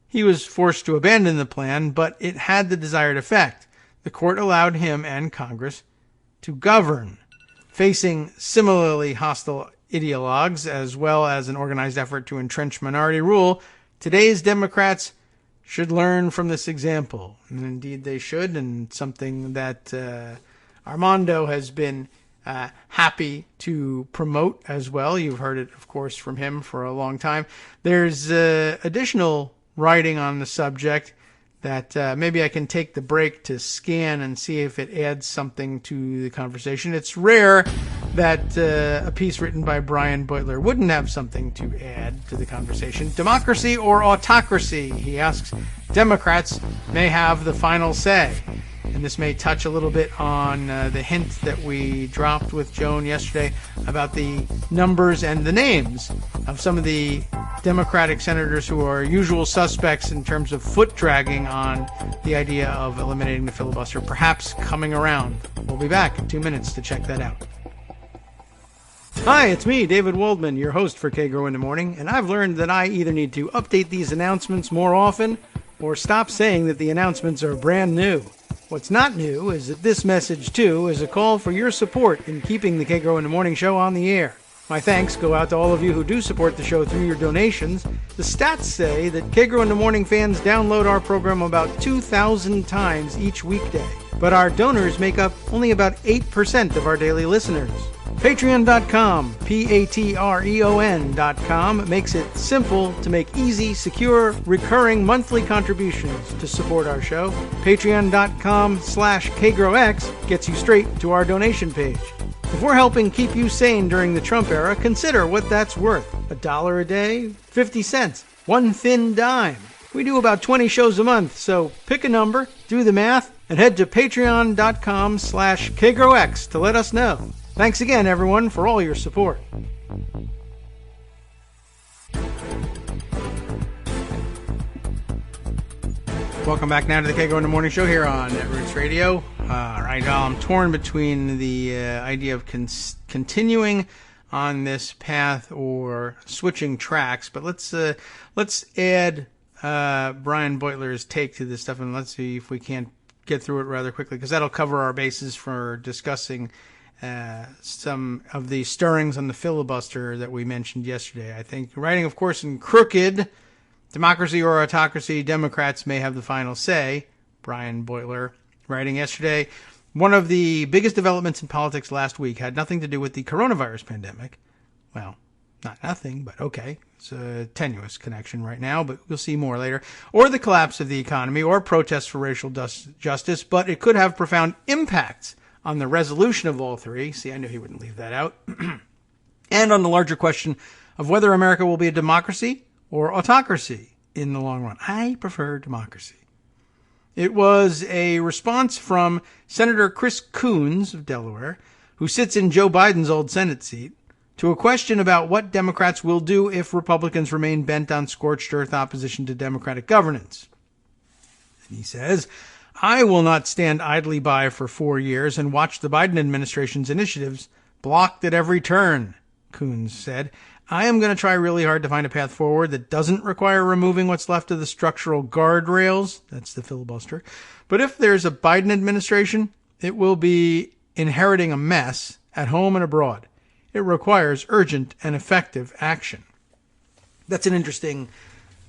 He was forced to abandon the plan, but it had the desired effect. The court allowed him and Congress to govern. Facing similarly hostile ideologues, as well as an organized effort to entrench minority rule, today's Democrats should learn from this example. And indeed they should, and something that Armando has been happy to promote as well. You've heard it, of course, from him for a long time. There's additional writing on the subject that maybe I can take the break to scan and see if it adds something to the conversation. It's rare that a piece written by Brian Beutler wouldn't have something to add to the conversation. Democracy or autocracy? He asks. Democrats may have the final say. And this may touch a little bit on the hint that we dropped with Joan yesterday about the numbers and the names of some of the Democratic senators who are usual suspects in terms of foot dragging on the idea of eliminating the filibuster, perhaps coming around. We'll be back in 2 minutes to check that out. Hi, it's me, David Waldman, your host for Kagro in the Morning, and I've learned that I either need to update these announcements more often or stop saying that the announcements are brand new. What's not new is that this message, too, is a call for your support in keeping the Kagro in the Morning show on the air. My thanks go out to all of you who do support the show through your donations. The stats say that Kagro in the Morning fans download our program about 2,000 times each weekday, but our donors make up only about 8% of our daily listeners. Patreon.com, Patreon.com, makes it simple to make easy, secure, recurring monthly contributions to support our show. Patreon.com/KagroX gets you straight to our donation page. If we're helping keep you sane during the Trump era, consider what that's worth. $1 a day? 50 cents? One thin dime? We do about 20 shows a month, so pick a number, do the math, and head to Patreon.com/KagroX to let us know. Thanks again, everyone, for all your support. Welcome back now to the Kagro in the Morning Show here on Netroots Radio. Right now I'm torn between the idea of continuing on this path or switching tracks, but let's add Brian Beutler's take to this stuff, and let's see if we can't get through it rather quickly, because that'll cover our bases for discussing some of the stirrings on the filibuster that we mentioned yesterday. I think, writing, of course, in Crooked, Democracy or Autocracy, Democrats may have the final say, Brian Beutler, writing yesterday, one of the biggest developments in politics last week had nothing to do with the coronavirus pandemic. Well, not nothing, but okay. It's a tenuous connection right now, but we'll see more later. Or the collapse of the economy, or protests for racial justice, but it could have profound impacts on the resolution of all three. See, I knew he wouldn't leave that out. And on the larger question of whether America will be a democracy or autocracy in the long run. I prefer democracy. It was a response from Senator Chris Coons of Delaware, who sits in Joe Biden's old Senate seat, to a question about what Democrats will do if Republicans remain bent on scorched earth opposition to democratic governance. And he says, I will not stand idly by for 4 years and watch the Biden administration's initiatives blocked at every turn, Coons said. I am going to try really hard to find a path forward that doesn't require removing what's left of the structural guardrails. That's the filibuster. But if there's a Biden administration, it will be inheriting a mess at home and abroad. It requires urgent and effective action. That's an interesting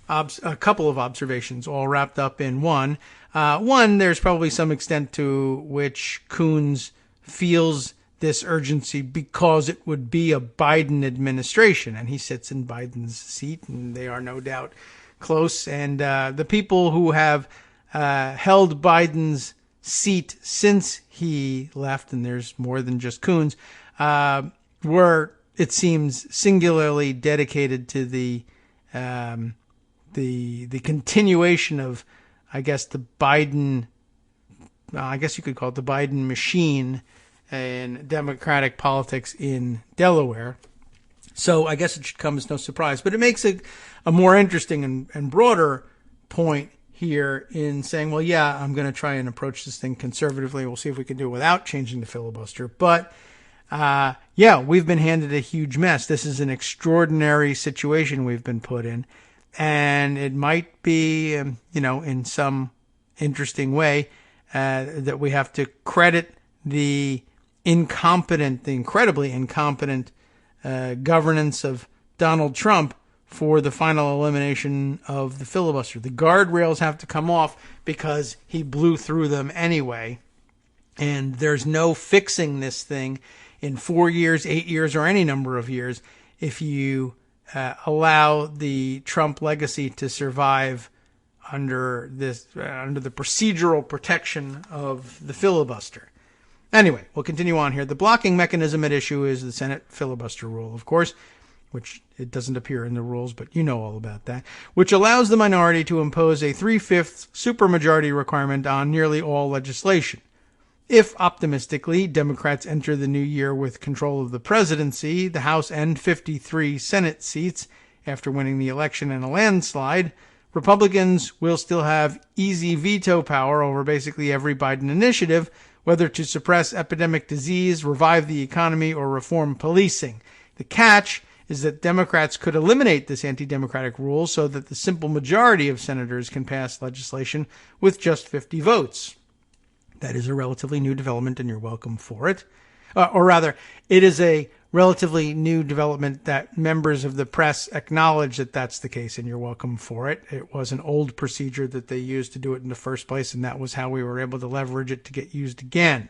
a couple of observations all wrapped up in one. One, there's probably some extent to which Coons feels this urgency because it would be a Biden administration, and he sits in Biden's seat, and they are no doubt close. And the people who have held Biden's seat since he left, and there's more than just Coons, were, it seems, singularly dedicated to the continuation of, I guess, the Biden, I guess you could call it the Biden machine in Democratic politics in Delaware. So I guess it should come as no surprise. But it makes a more interesting and broader point here in saying, well, yeah, I'm going to try and approach this thing conservatively. We'll see if we can do it without changing the filibuster. But yeah, we've been handed a huge mess. This is an extraordinary situation we've been put in. And it might be, in some interesting way, that we have to credit the incredibly incompetent governance of Donald Trump for the final elimination of the filibuster. The guardrails have to come off because he blew through them anyway. And there's no fixing this thing in 4 years, 8 years, or any number of years if you allow the Trump legacy to survive under the procedural protection of the filibuster. Anyway, we'll continue on here. The blocking mechanism at issue is the Senate filibuster rule, of course, which it doesn't appear in the rules, but you know all about that, which allows the minority to impose a 3/5 supermajority requirement on nearly all legislation. If, optimistically, Democrats enter the new year with control of the presidency, the House, and 53 Senate seats after winning the election in a landslide, Republicans will still have easy veto power over basically every Biden initiative, whether to suppress epidemic disease, revive the economy, or reform policing. The catch is that Democrats could eliminate this anti-democratic rule so that the simple majority of senators can pass legislation with just 50 votes. That is a relatively new development, and you're welcome for it. Or rather, it is a relatively new development that members of the press acknowledge that that's the case, and you're welcome for it. It was an old procedure that they used to do it in the first place, and that was how we were able to leverage it to get used again.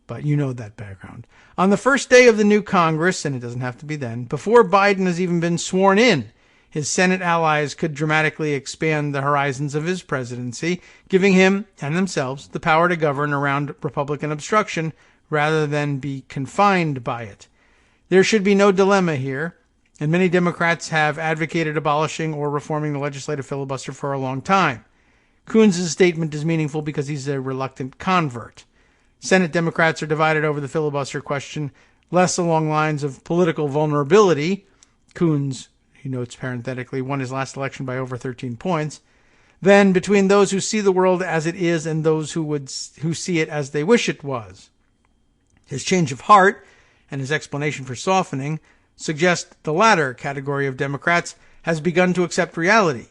But you know that background. On the first day of the new Congress, and it doesn't have to be then, before Biden has even been sworn in, his Senate allies could dramatically expand the horizons of his presidency, giving him and themselves the power to govern around Republican obstruction rather than be confined by it. There should be no dilemma here, and many Democrats have advocated abolishing or reforming the legislative filibuster for a long time. Coons' statement is meaningful because he's a reluctant convert. Senate Democrats are divided over the filibuster question, less along lines of political vulnerability. Coons, he notes parenthetically, won his last election by over 13 points, than between those who see the world as it is and those who see it as they wish it was. His change of heart and his explanation for softening suggest the latter category of Democrats has begun to accept reality.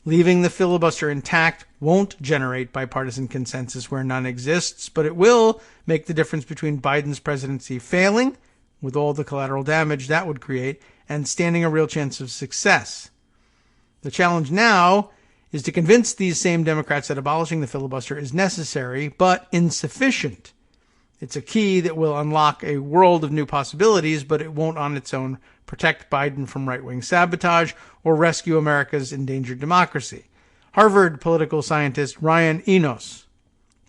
Leaving the filibuster intact won't generate bipartisan consensus where none exists, but it will make the difference between Biden's presidency failing, with all the collateral damage that would create, and standing a real chance of success. The challenge now is to convince these same Democrats that abolishing the filibuster is necessary, but insufficient. It's a key that will unlock a world of new possibilities, but it won't on its own protect Biden from right-wing sabotage or rescue America's endangered democracy. Harvard political scientist Ryan Enos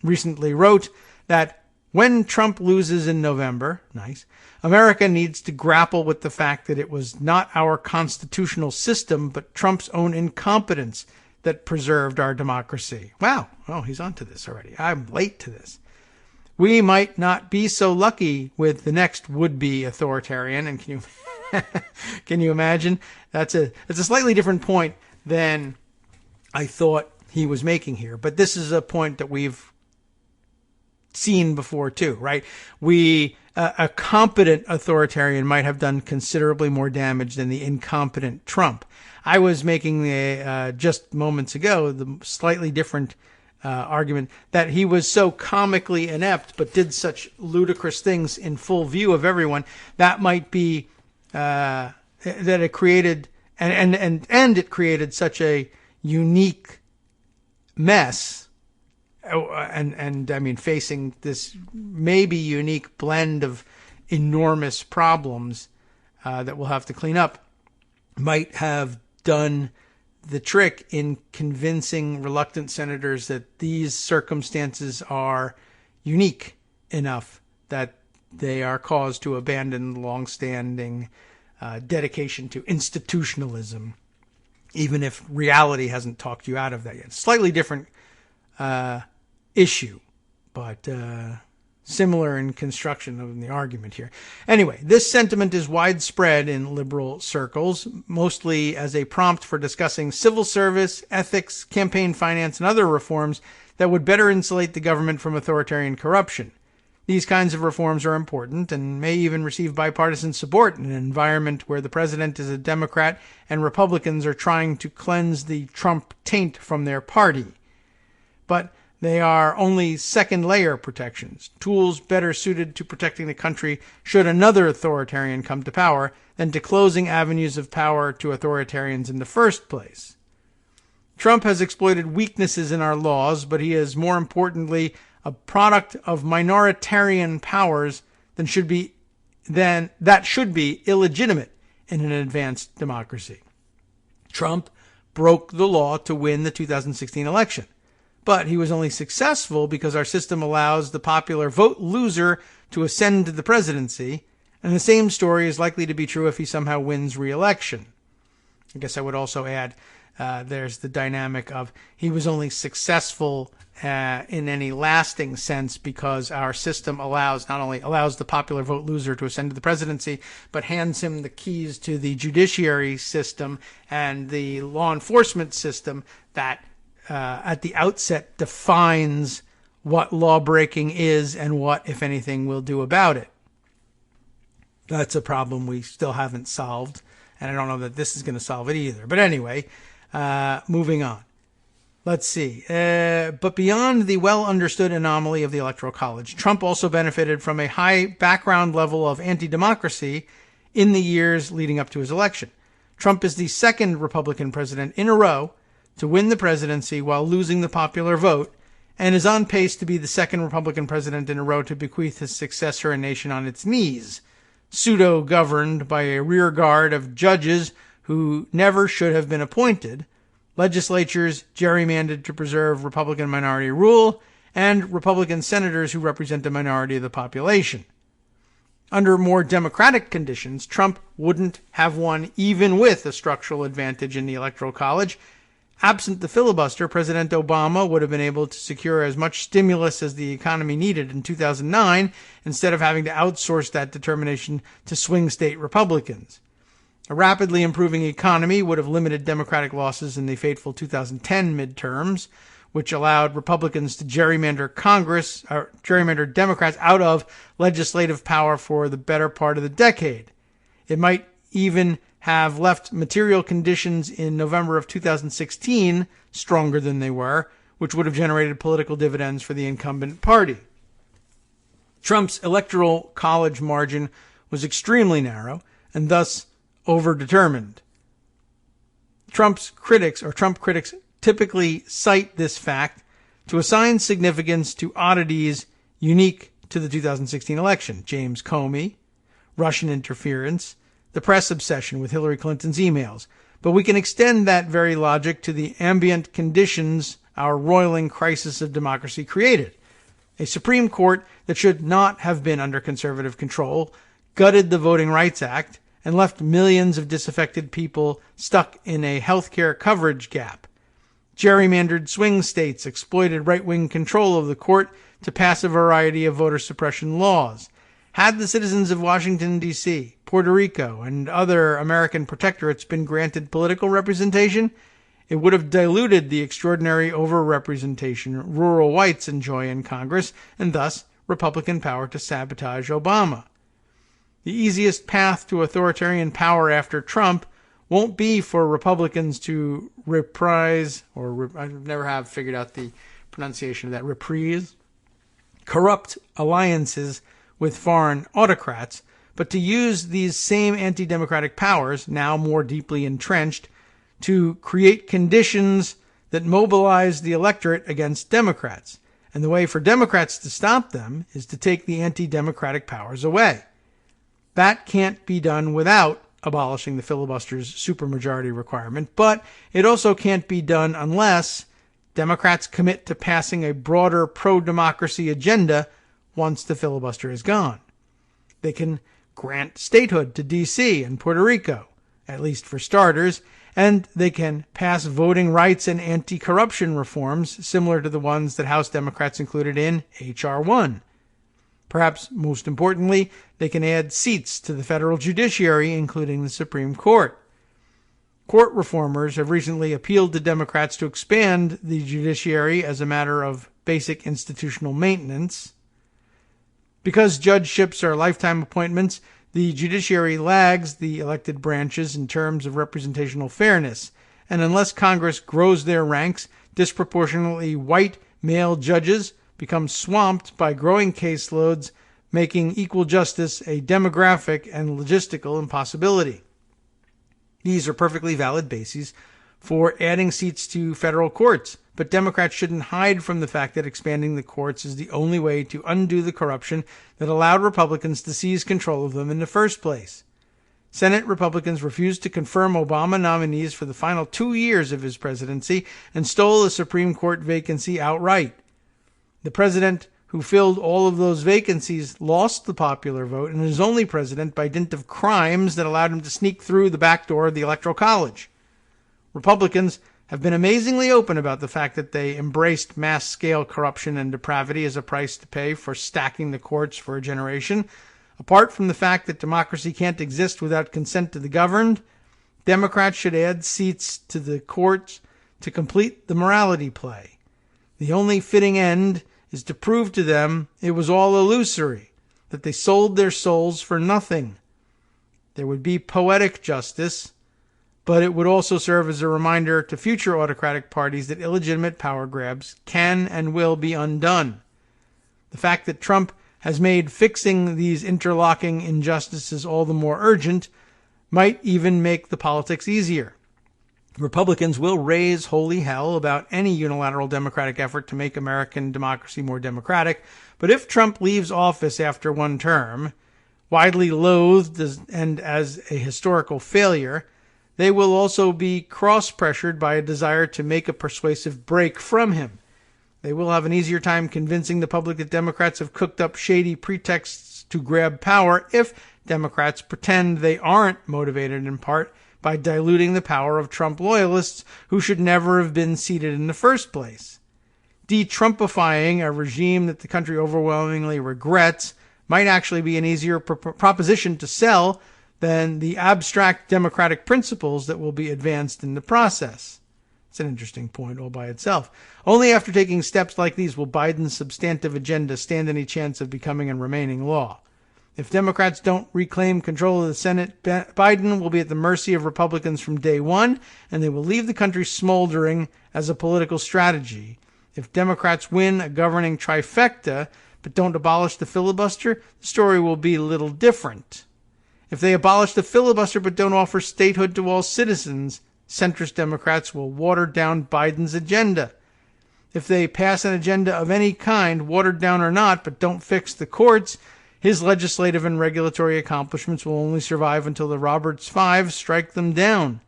recently wrote that when Trump loses in November, America needs to grapple with the fact that it was not our constitutional system, but Trump's own incompetence that preserved our democracy. Wow. Oh, he's onto this already. I'm late to this. We might not be so lucky with the next would-be authoritarian. And can you imagine? It's a slightly different point than I thought he was making here. But this is a point that we've seen before too, right? A competent authoritarian might have done considerably more damage than the incompetent Trump. I was making just moments ago the slightly different argument that he was so comically inept but did such ludicrous things in full view of everyone that might be that it created and it created such a unique mess and I mean facing this maybe unique blend of enormous problems that we'll have to clean up might have done the trick in convincing reluctant senators that these circumstances are unique enough that they are cause to abandon the long-standing dedication to institutionalism, even if reality hasn't talked you out of that yet. Slightly different issue, but similar in construction of the argument here. Anyway, this sentiment is widespread in liberal circles, mostly as a prompt for discussing civil service, ethics, campaign finance, and other reforms that would better insulate the government from authoritarian corruption. These kinds of reforms are important and may even receive bipartisan support in an environment where the president is a Democrat and Republicans are trying to cleanse the Trump taint from their party. But they are only second-layer protections, tools better suited to protecting the country should another authoritarian come to power than to closing avenues of power to authoritarians in the first place. Trump has exploited weaknesses in our laws, but he is more importantly a product of minoritarian powers that should be illegitimate in an advanced democracy. Trump broke the law to win the 2016 election. But he was only successful because our system allows the popular vote loser to ascend to the presidency, and the same story is likely to be true if he somehow wins re-election. I guess I would also add there's the dynamic of he was only successful in any lasting sense because our system not only allows the popular vote loser to ascend to the presidency, but hands him the keys to the judiciary system and the law enforcement system that at the outset defines what law-breaking is and what, if anything, we'll do about it. That's a problem we still haven't solved, and I don't know that this is going to solve it either. But anyway, moving on. Let's see. But beyond the well-understood anomaly of the Electoral College, Trump also benefited from a high background level of anti-democracy in the years leading up to his election. Trump is the second Republican president in a row to win the presidency while losing the popular vote, and is on pace to be the second Republican president in a row to bequeath his successor a nation on its knees, pseudo-governed by a rear guard of judges who never should have been appointed, legislatures gerrymandered to preserve Republican minority rule, and Republican senators who represent a minority of the population. Under more democratic conditions, Trump wouldn't have won even with a structural advantage in the Electoral College. Absent the filibuster, President Obama would have been able to secure as much stimulus as the economy needed in 2009 instead of having to outsource that determination to swing state Republicans. A rapidly improving economy would have limited Democratic losses in the fateful 2010 midterms, which allowed Republicans to gerrymander Democrats out of legislative power for the better part of the decade. It might even have left material conditions in November of 2016 stronger than they were, which would have generated political dividends for the incumbent party. Trump's electoral college margin was extremely narrow and thus overdetermined. Trump critics typically cite this fact to assign significance to oddities unique to the 2016 election: James Comey, Russian interference, the press obsession with Hillary Clinton's emails. But we can extend that very logic to the ambient conditions our roiling crisis of democracy created. A Supreme Court that should not have been under conservative control gutted the Voting Rights Act and left millions of disaffected people stuck in a healthcare coverage gap. Gerrymandered swing states exploited right-wing control of the court to pass a variety of voter suppression laws. Had the citizens of Washington, D.C., Puerto Rico, and other American protectorates been granted political representation, it would have diluted the extraordinary overrepresentation rural whites enjoy in Congress, and thus Republican power to sabotage Obama. The easiest path to authoritarian power after Trump won't be for Republicans to reprise, I never have figured out the pronunciation of that, reprise, corrupt alliances with foreign autocrats, but to use these same anti-democratic powers, now more deeply entrenched, to create conditions that mobilize the electorate against Democrats. And the way for Democrats to stop them is to take the anti-democratic powers away. That can't be done without abolishing the filibuster's supermajority requirement, but it also can't be done unless Democrats commit to passing a broader pro-democracy agenda once the filibuster is gone. They can grant statehood to D.C. and Puerto Rico, at least for starters, and they can pass voting rights and anti-corruption reforms similar to the ones that House Democrats included in H.R. 1. Perhaps most importantly, they can add seats to the federal judiciary, including the Supreme Court. Court reformers have recently appealed to Democrats to expand the judiciary as a matter of basic institutional maintenance. Because judgeships are lifetime appointments, the judiciary lags the elected branches in terms of representational fairness, and unless Congress grows their ranks, disproportionately white male judges become swamped by growing caseloads, making equal justice a demographic and logistical impossibility. These are perfectly valid bases for adding seats to federal courts, but Democrats shouldn't hide from the fact that expanding the courts is the only way to undo the corruption that allowed Republicans to seize control of them in the first place. Senate Republicans refused to confirm Obama nominees for the final 2 years of his presidency and stole a Supreme Court vacancy outright. The president who filled all of those vacancies lost the popular vote and is only president by dint of crimes that allowed him to sneak through the back door of the Electoral College. Republicans have been amazingly open about the fact that they embraced mass-scale corruption and depravity as a price to pay for stacking the courts for a generation. Apart from the fact that democracy can't exist without consent to the governed, Democrats should add seats to the courts to complete the morality play. The only fitting end is to prove to them it was all illusory, that they sold their souls for nothing. There would be poetic justice, but it would also serve as a reminder to future autocratic parties that illegitimate power grabs can and will be undone. The fact that Trump has made fixing these interlocking injustices all the more urgent might even make the politics easier. Republicans will raise holy hell about any unilateral Democratic effort to make American democracy more democratic, but if Trump leaves office after one term, widely loathed and as a historical failure, they will also be cross-pressured by a desire to make a persuasive break from him. They will have an easier time convincing the public that Democrats have cooked up shady pretexts to grab power if Democrats pretend they aren't motivated in part by diluting the power of Trump loyalists who should never have been seated in the first place. De-Trumpifying a regime that the country overwhelmingly regrets might actually be an easier proposition to sell than the abstract democratic principles that will be advanced in the process. It's an interesting point all by itself. Only after taking steps like these will Biden's substantive agenda stand any chance of becoming and remaining law. If Democrats don't reclaim control of the Senate, Biden will be at the mercy of Republicans from day one, and they will leave the country smoldering as a political strategy. If Democrats win a governing trifecta, but don't abolish the filibuster, the story will be a little different. If they abolish the filibuster but don't offer statehood to all citizens, centrist Democrats will water down Biden's agenda. If they pass an agenda of any kind, watered down or not, but don't fix the courts, his legislative and regulatory accomplishments will only survive until the Roberts Five strike them down.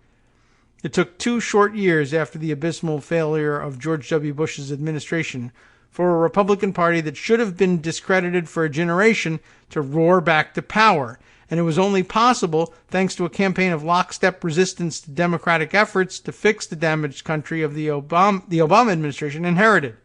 It took 2 short years after the abysmal failure of George W. Bush's administration for a Republican Party that should have been discredited for a generation to roar back to power, and it was only possible thanks to a campaign of lockstep resistance to Democratic efforts to fix the damaged country of the Obama administration inherited.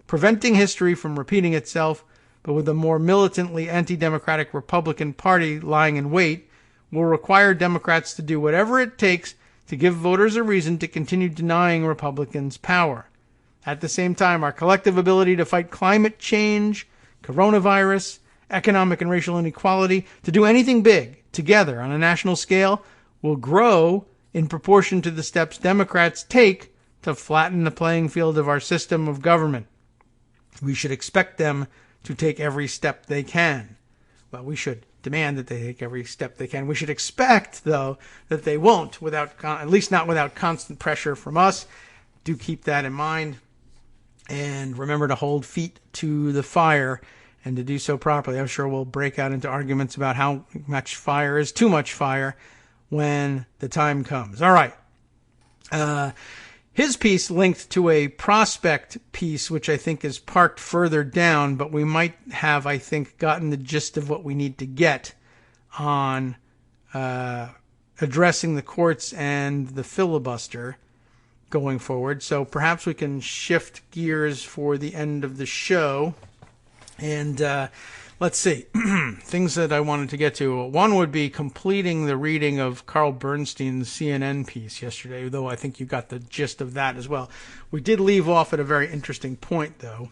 Preventing history from repeating itself, but with a more militantly anti-democratic Republican Party lying in wait, will require Democrats to do whatever it takes to give voters a reason to continue denying Republicans power. At the same time, our collective ability to fight climate change, coronavirus, economic and racial inequality, to do anything big together on a national scale will grow in proportion to the steps Democrats take to flatten the playing field of our system of government. We should expect them to take every step they can. Well, we should demand that they take every step they can. We should expect, though, that they won't, at least not without constant pressure from us. Do keep that in mind. And remember to hold feet to the fire and to do so properly. I'm sure we'll break out into arguments about how much fire is too much fire when the time comes. All right. His piece linked to a prospect piece, which I think is parked further down, but we might have, I think, gotten the gist of what we need to get on addressing the courts and the filibuster going forward. So perhaps we can shift gears for the end of the show. And let's see, things that I wanted to get to. One would be completing the reading of Carl Bernstein's CNN piece yesterday, though I think you got the gist of that as well. We did leave off at a very interesting point, though.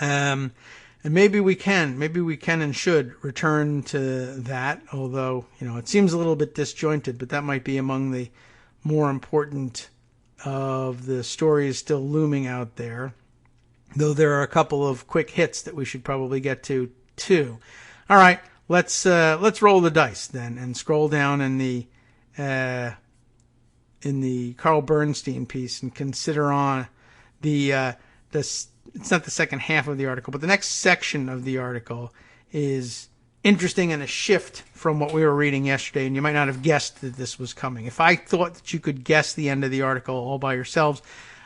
And maybe we can and should return to that, although, it seems a little bit disjointed, but that might be among the more important of the stories still looming out there. Though there are a couple of quick hits that we should probably get to too. All right, let's roll the dice then and scroll down in the Carl Bernstein piece and consider on it's not the second half of the article, but the next section of the article is interesting and a shift from what we were reading yesterday, and you might not have guessed that this was coming. If I thought that you could guess the end of the article all by yourselves,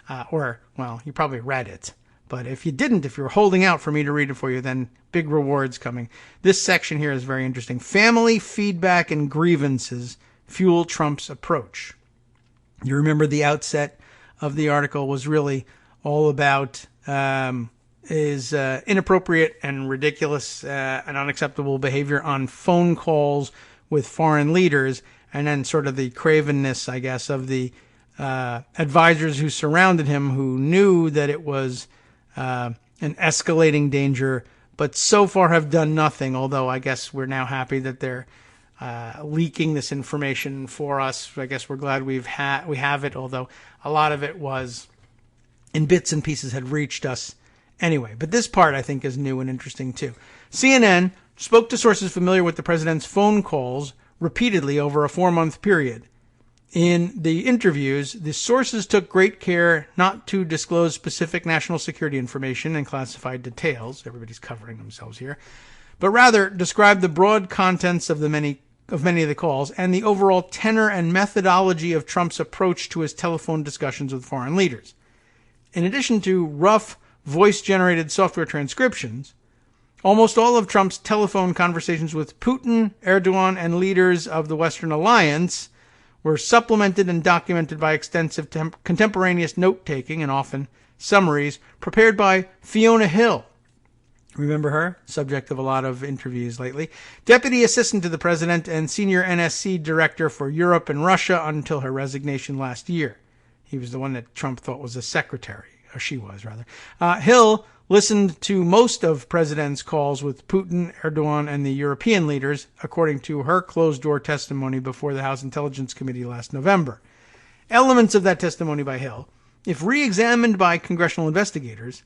you probably read it. But if you didn't, if you were holding out for me to read it for you, then big rewards coming. This section here is very interesting. Family feedback and grievances fuel Trump's approach. You remember the outset of the article was really all about his inappropriate and ridiculous and unacceptable behavior on phone calls with foreign leaders, and then sort of the cravenness, I guess, of the advisors who surrounded him, who knew that it was an escalating danger, but so far have done nothing, although I guess we're now happy that they're leaking this information for us. I guess we're glad we have it, although a lot of it was in bits and pieces had reached us anyway. But this part I think is new and interesting too. CNN spoke to sources familiar with the president's phone calls repeatedly over a 4-month period. In the interviews, the sources took great care not to disclose specific national security information and classified details. Everybody's covering themselves here. But rather described the broad contents of many of the calls and the overall tenor and methodology of Trump's approach to his telephone discussions with foreign leaders. In addition to rough voice-generated software transcriptions, almost all of Trump's telephone conversations with Putin, Erdogan, and leaders of the Western Alliance were supplemented and documented by extensive contemporaneous note-taking and often summaries prepared by Fiona Hill. Remember her? Subject of a lot of interviews lately. Deputy Assistant to the President and Senior NSC Director for Europe and Russia until her resignation last year. He was the one that Trump thought was a secretary, or she was, rather. Hill listened to most of President's calls with Putin, Erdogan, and the European leaders, according to her closed-door testimony before the House Intelligence Committee last November. Elements of that testimony by Hill, if re-examined by congressional investigators,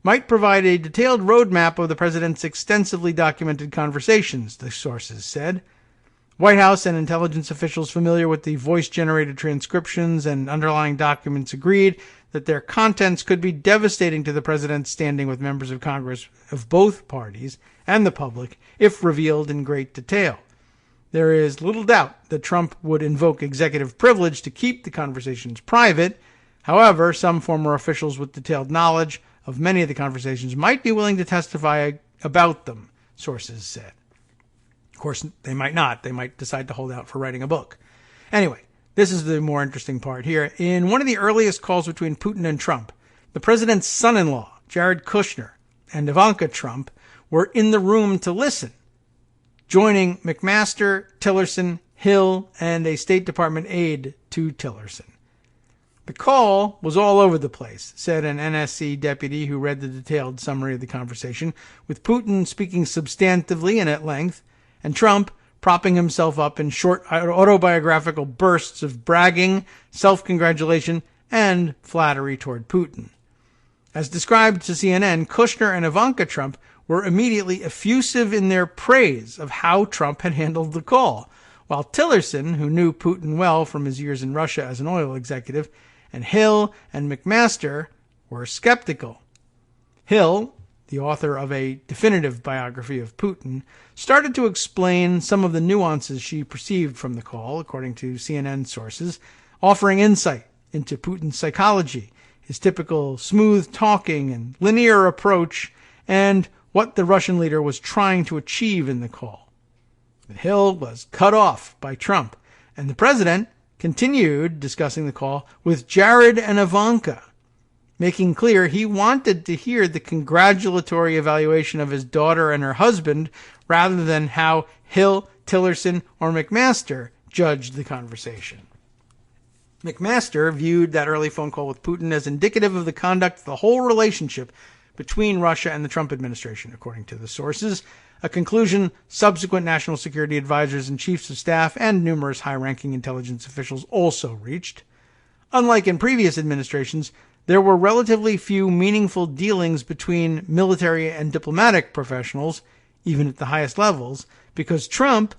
might provide a detailed roadmap of the president's extensively documented conversations, the sources said. White House and intelligence officials familiar with the voice-generated transcriptions and underlying documents agreed that their contents could be devastating to the president's standing with members of Congress of both parties and the public if revealed in great detail. There is little doubt that Trump would invoke executive privilege to keep the conversations private. However, some former officials with detailed knowledge of many of the conversations might be willing to testify about them, sources said. Of course, they might not. They might decide to hold out for writing a book. Anyway, this is the more interesting part here. In one of the earliest calls between Putin and Trump, the president's son-in-law, Jared Kushner, and Ivanka Trump were in the room to listen, joining McMaster, Tillerson, Hill, and a State Department aide to Tillerson. The call was all over the place, said an NSC deputy who read the detailed summary of the conversation, with Putin speaking substantively and at length, and Trump propping himself up in short autobiographical bursts of bragging, self-congratulation, and flattery toward Putin. As described to CNN, Kushner and Ivanka Trump were immediately effusive in their praise of how Trump had handled the call, while Tillerson, who knew Putin well from his years in Russia as an oil executive, and Hill and McMaster were skeptical. Hill, the author of a definitive biography of Putin, started to explain some of the nuances she perceived from the call, according to CNN sources, offering insight into Putin's psychology, his typical smooth talking and linear approach, and what the Russian leader was trying to achieve in the call. But Hill was cut off by Trump, and the president continued discussing the call with Jared and Ivanka, making clear he wanted to hear the congratulatory evaluation of his daughter and her husband rather than how Hill, Tillerson, or McMaster judged the conversation. McMaster viewed that early phone call with Putin as indicative of the conduct of the whole relationship between Russia and the Trump administration, according to the sources, a conclusion subsequent national security advisors and chiefs of staff and numerous high-ranking intelligence officials also reached. Unlike in previous administrations, there were relatively few meaningful dealings between military and diplomatic professionals, even at the highest levels, because Trump,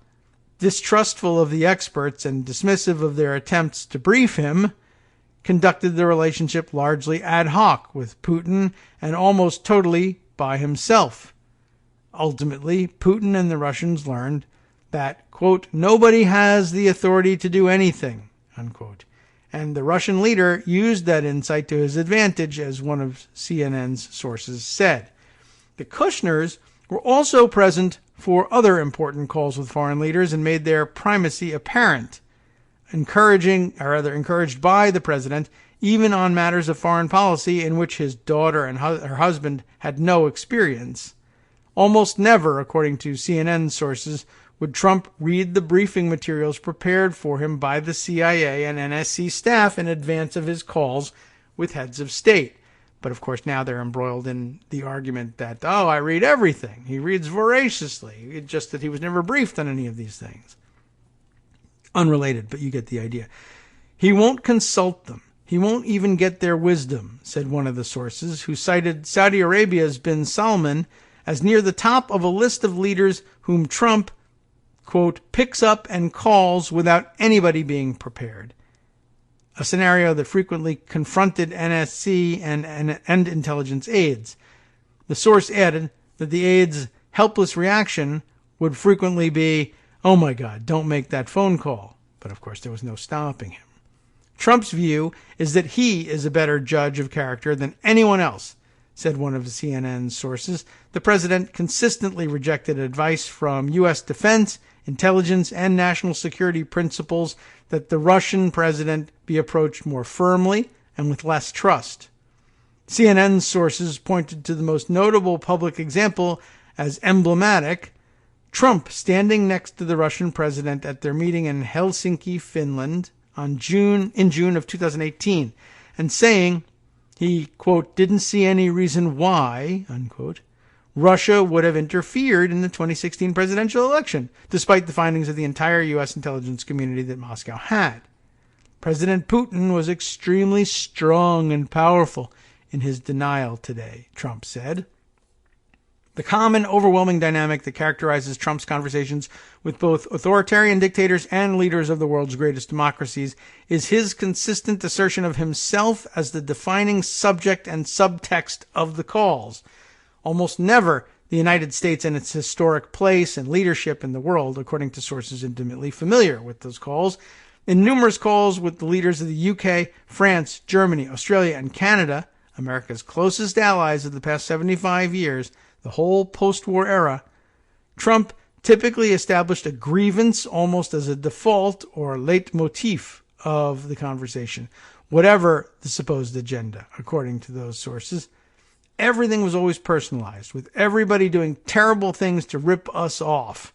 distrustful of the experts and dismissive of their attempts to brief him, conducted the relationship largely ad hoc with Putin and almost totally by himself. Ultimately, Putin and the Russians learned that, quote, nobody has the authority to do anything, unquote. And the Russian leader used that insight to his advantage, as one of CNN's sources said. The Kushners were also present for other important calls with foreign leaders and made their primacy apparent, encouraged by the president, even on matters of foreign policy in which his daughter and her husband had no experience. Almost never, according to CNN sources, would Trump read the briefing materials prepared for him by the CIA and NSC staff in advance of his calls with heads of state. But of course now they're embroiled in the argument that, oh, I read everything. He reads voraciously. It's just that he was never briefed on any of these things. Unrelated, but you get the idea. He won't consult them. He won't even get their wisdom, said one of the sources, who cited Saudi Arabia's bin Salman as near the top of a list of leaders whom Trump, quote, picks up and calls without anybody being prepared. A scenario that frequently confronted NSC and intelligence aides. The source added that the aides' helpless reaction would frequently be, oh my God, don't make that phone call. But of course there was no stopping him. Trump's view is that he is a better judge of character than anyone else, said one of the CNN's sources. The president consistently rejected advice from U.S. defense, intelligence, and national security principles that the Russian president be approached more firmly and with less trust. CNN's sources pointed to the most notable public example as emblematic: Trump standing next to the Russian president at their meeting in Helsinki, Finland, in June of 2018, and saying he, quote, didn't see any reason why, unquote, Russia would have interfered in the 2016 presidential election, despite the findings of the entire U.S. intelligence community that Moscow had. President Putin was extremely strong and powerful in his denial today, Trump said. The common, overwhelming dynamic that characterizes Trump's conversations with both authoritarian dictators and leaders of the world's greatest democracies is his consistent assertion of himself as the defining subject and subtext of the calls. Almost never the United States and its historic place and leadership in the world, according to sources intimately familiar with those calls. In numerous calls with the leaders of the UK, France, Germany, Australia, and Canada, America's closest allies of the past 75 years, the whole post-war era, Trump typically established a grievance almost as a default or leitmotif of the conversation, whatever the supposed agenda, according to those sources. Everything was always personalized, with everybody doing terrible things to rip us off,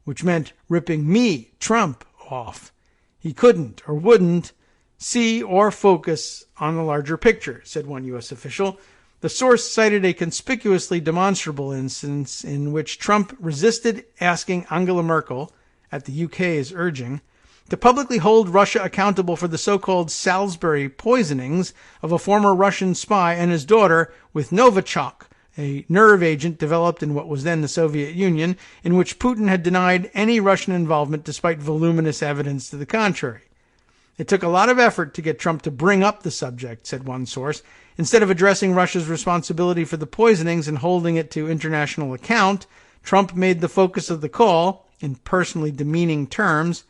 which meant ripping me, Trump, off. He couldn't or wouldn't see or focus on the larger picture, said one U.S. official. The source cited a conspicuously demonstrable instance in which Trump resisted asking Angela Merkel, at the UK's urging, to publicly hold Russia accountable for the so-called Salisbury poisonings of a former Russian spy and his daughter with Novichok, a nerve agent developed in what was then the Soviet Union, in which Putin had denied any Russian involvement despite voluminous evidence to the contrary. It took a lot of effort to get Trump to bring up the subject, said one source. Instead of addressing Russia's responsibility for the poisonings and holding it to international account, Trump made the focus of the call, in personally demeaning terms,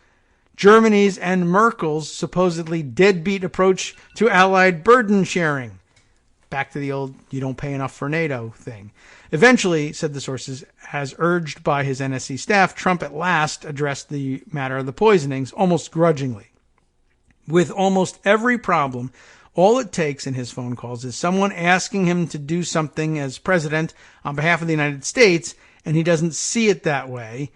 Germany's and Merkel's supposedly deadbeat approach to allied burden sharing. Back to the old you don't pay enough for NATO thing. Eventually, said the sources, as urged by his NSC staff, Trump at last addressed the matter of the poisonings almost grudgingly. With almost every problem, all it takes in his phone calls is someone asking him to do something as president on behalf of the United States, and he doesn't see it that way.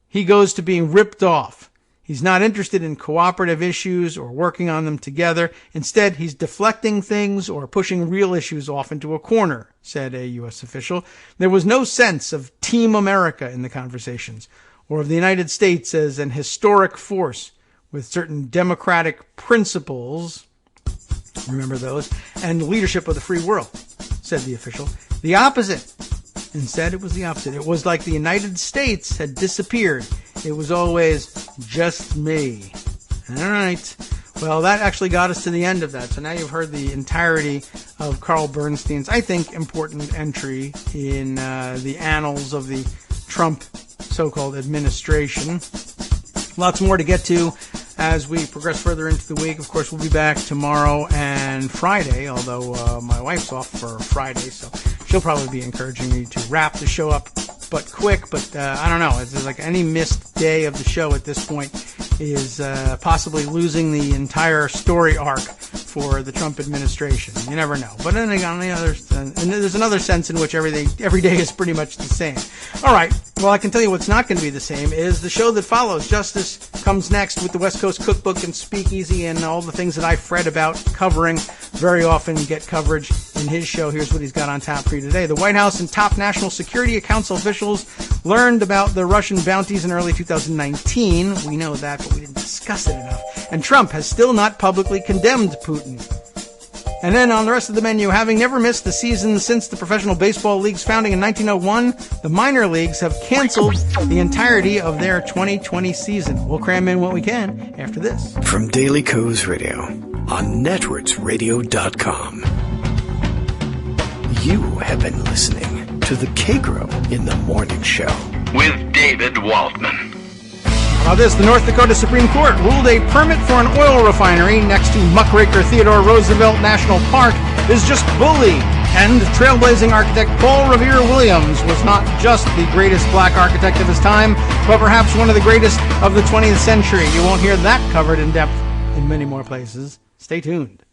He goes to being ripped off. He's not interested in cooperative issues or working on them together. Instead, he's deflecting things or pushing real issues off into a corner, said a U.S. official. There was no sense of Team America in the conversations, or of the United States as an historic force with certain democratic principles, remember those, and leadership of the free world, said the official. The opposite. Instead, it was the opposite. It was like the United States had disappeared. It was always just me. All right. Well, that actually got us to the end of that. So now you've heard the entirety of Carl Bernstein's, I think, important entry in the annals of the Trump so-called administration. Lots more to get to as we progress further into the week. Of course, we'll be back tomorrow and Friday, although my wife's off for Friday, so she'll probably be encouraging me to wrap the show up but quick. But I don't know. It's like any missed day of the show at this point is possibly losing the entire story arc for the Trump administration. You never know. But then on the other, and there's another sense in which every day is pretty much the same. All right. Well, I can tell you what's not going to be the same is the show that follows. Justice comes next with the West Coast Cookbook and Speakeasy and all the things that I fret about covering. Very often get coverage in his show. Here's what he's got on tap for you today. The White House and top national security council officials learned about the Russian bounties in early 2019. We know that, but we didn't discuss it enough. And Trump has still not publicly condemned Putin. And then on the rest of the menu, having never missed the season since the Professional Baseball League's founding in 1901, the minor leagues have canceled the entirety of their 2020 season. We'll cram in what we can after this. From Daily Kos Radio on networksradio.com. You have been listening to the Kagro in the Morning Show with David Waldman. Now this, the North Dakota Supreme Court ruled a permit for an oil refinery next to Muckraker Theodore Roosevelt National Park is just bully. And trailblazing architect Paul Revere Williams was not just the greatest black architect of his time, but perhaps one of the greatest of the 20th century. You won't hear that covered in depth in many more places. Stay tuned.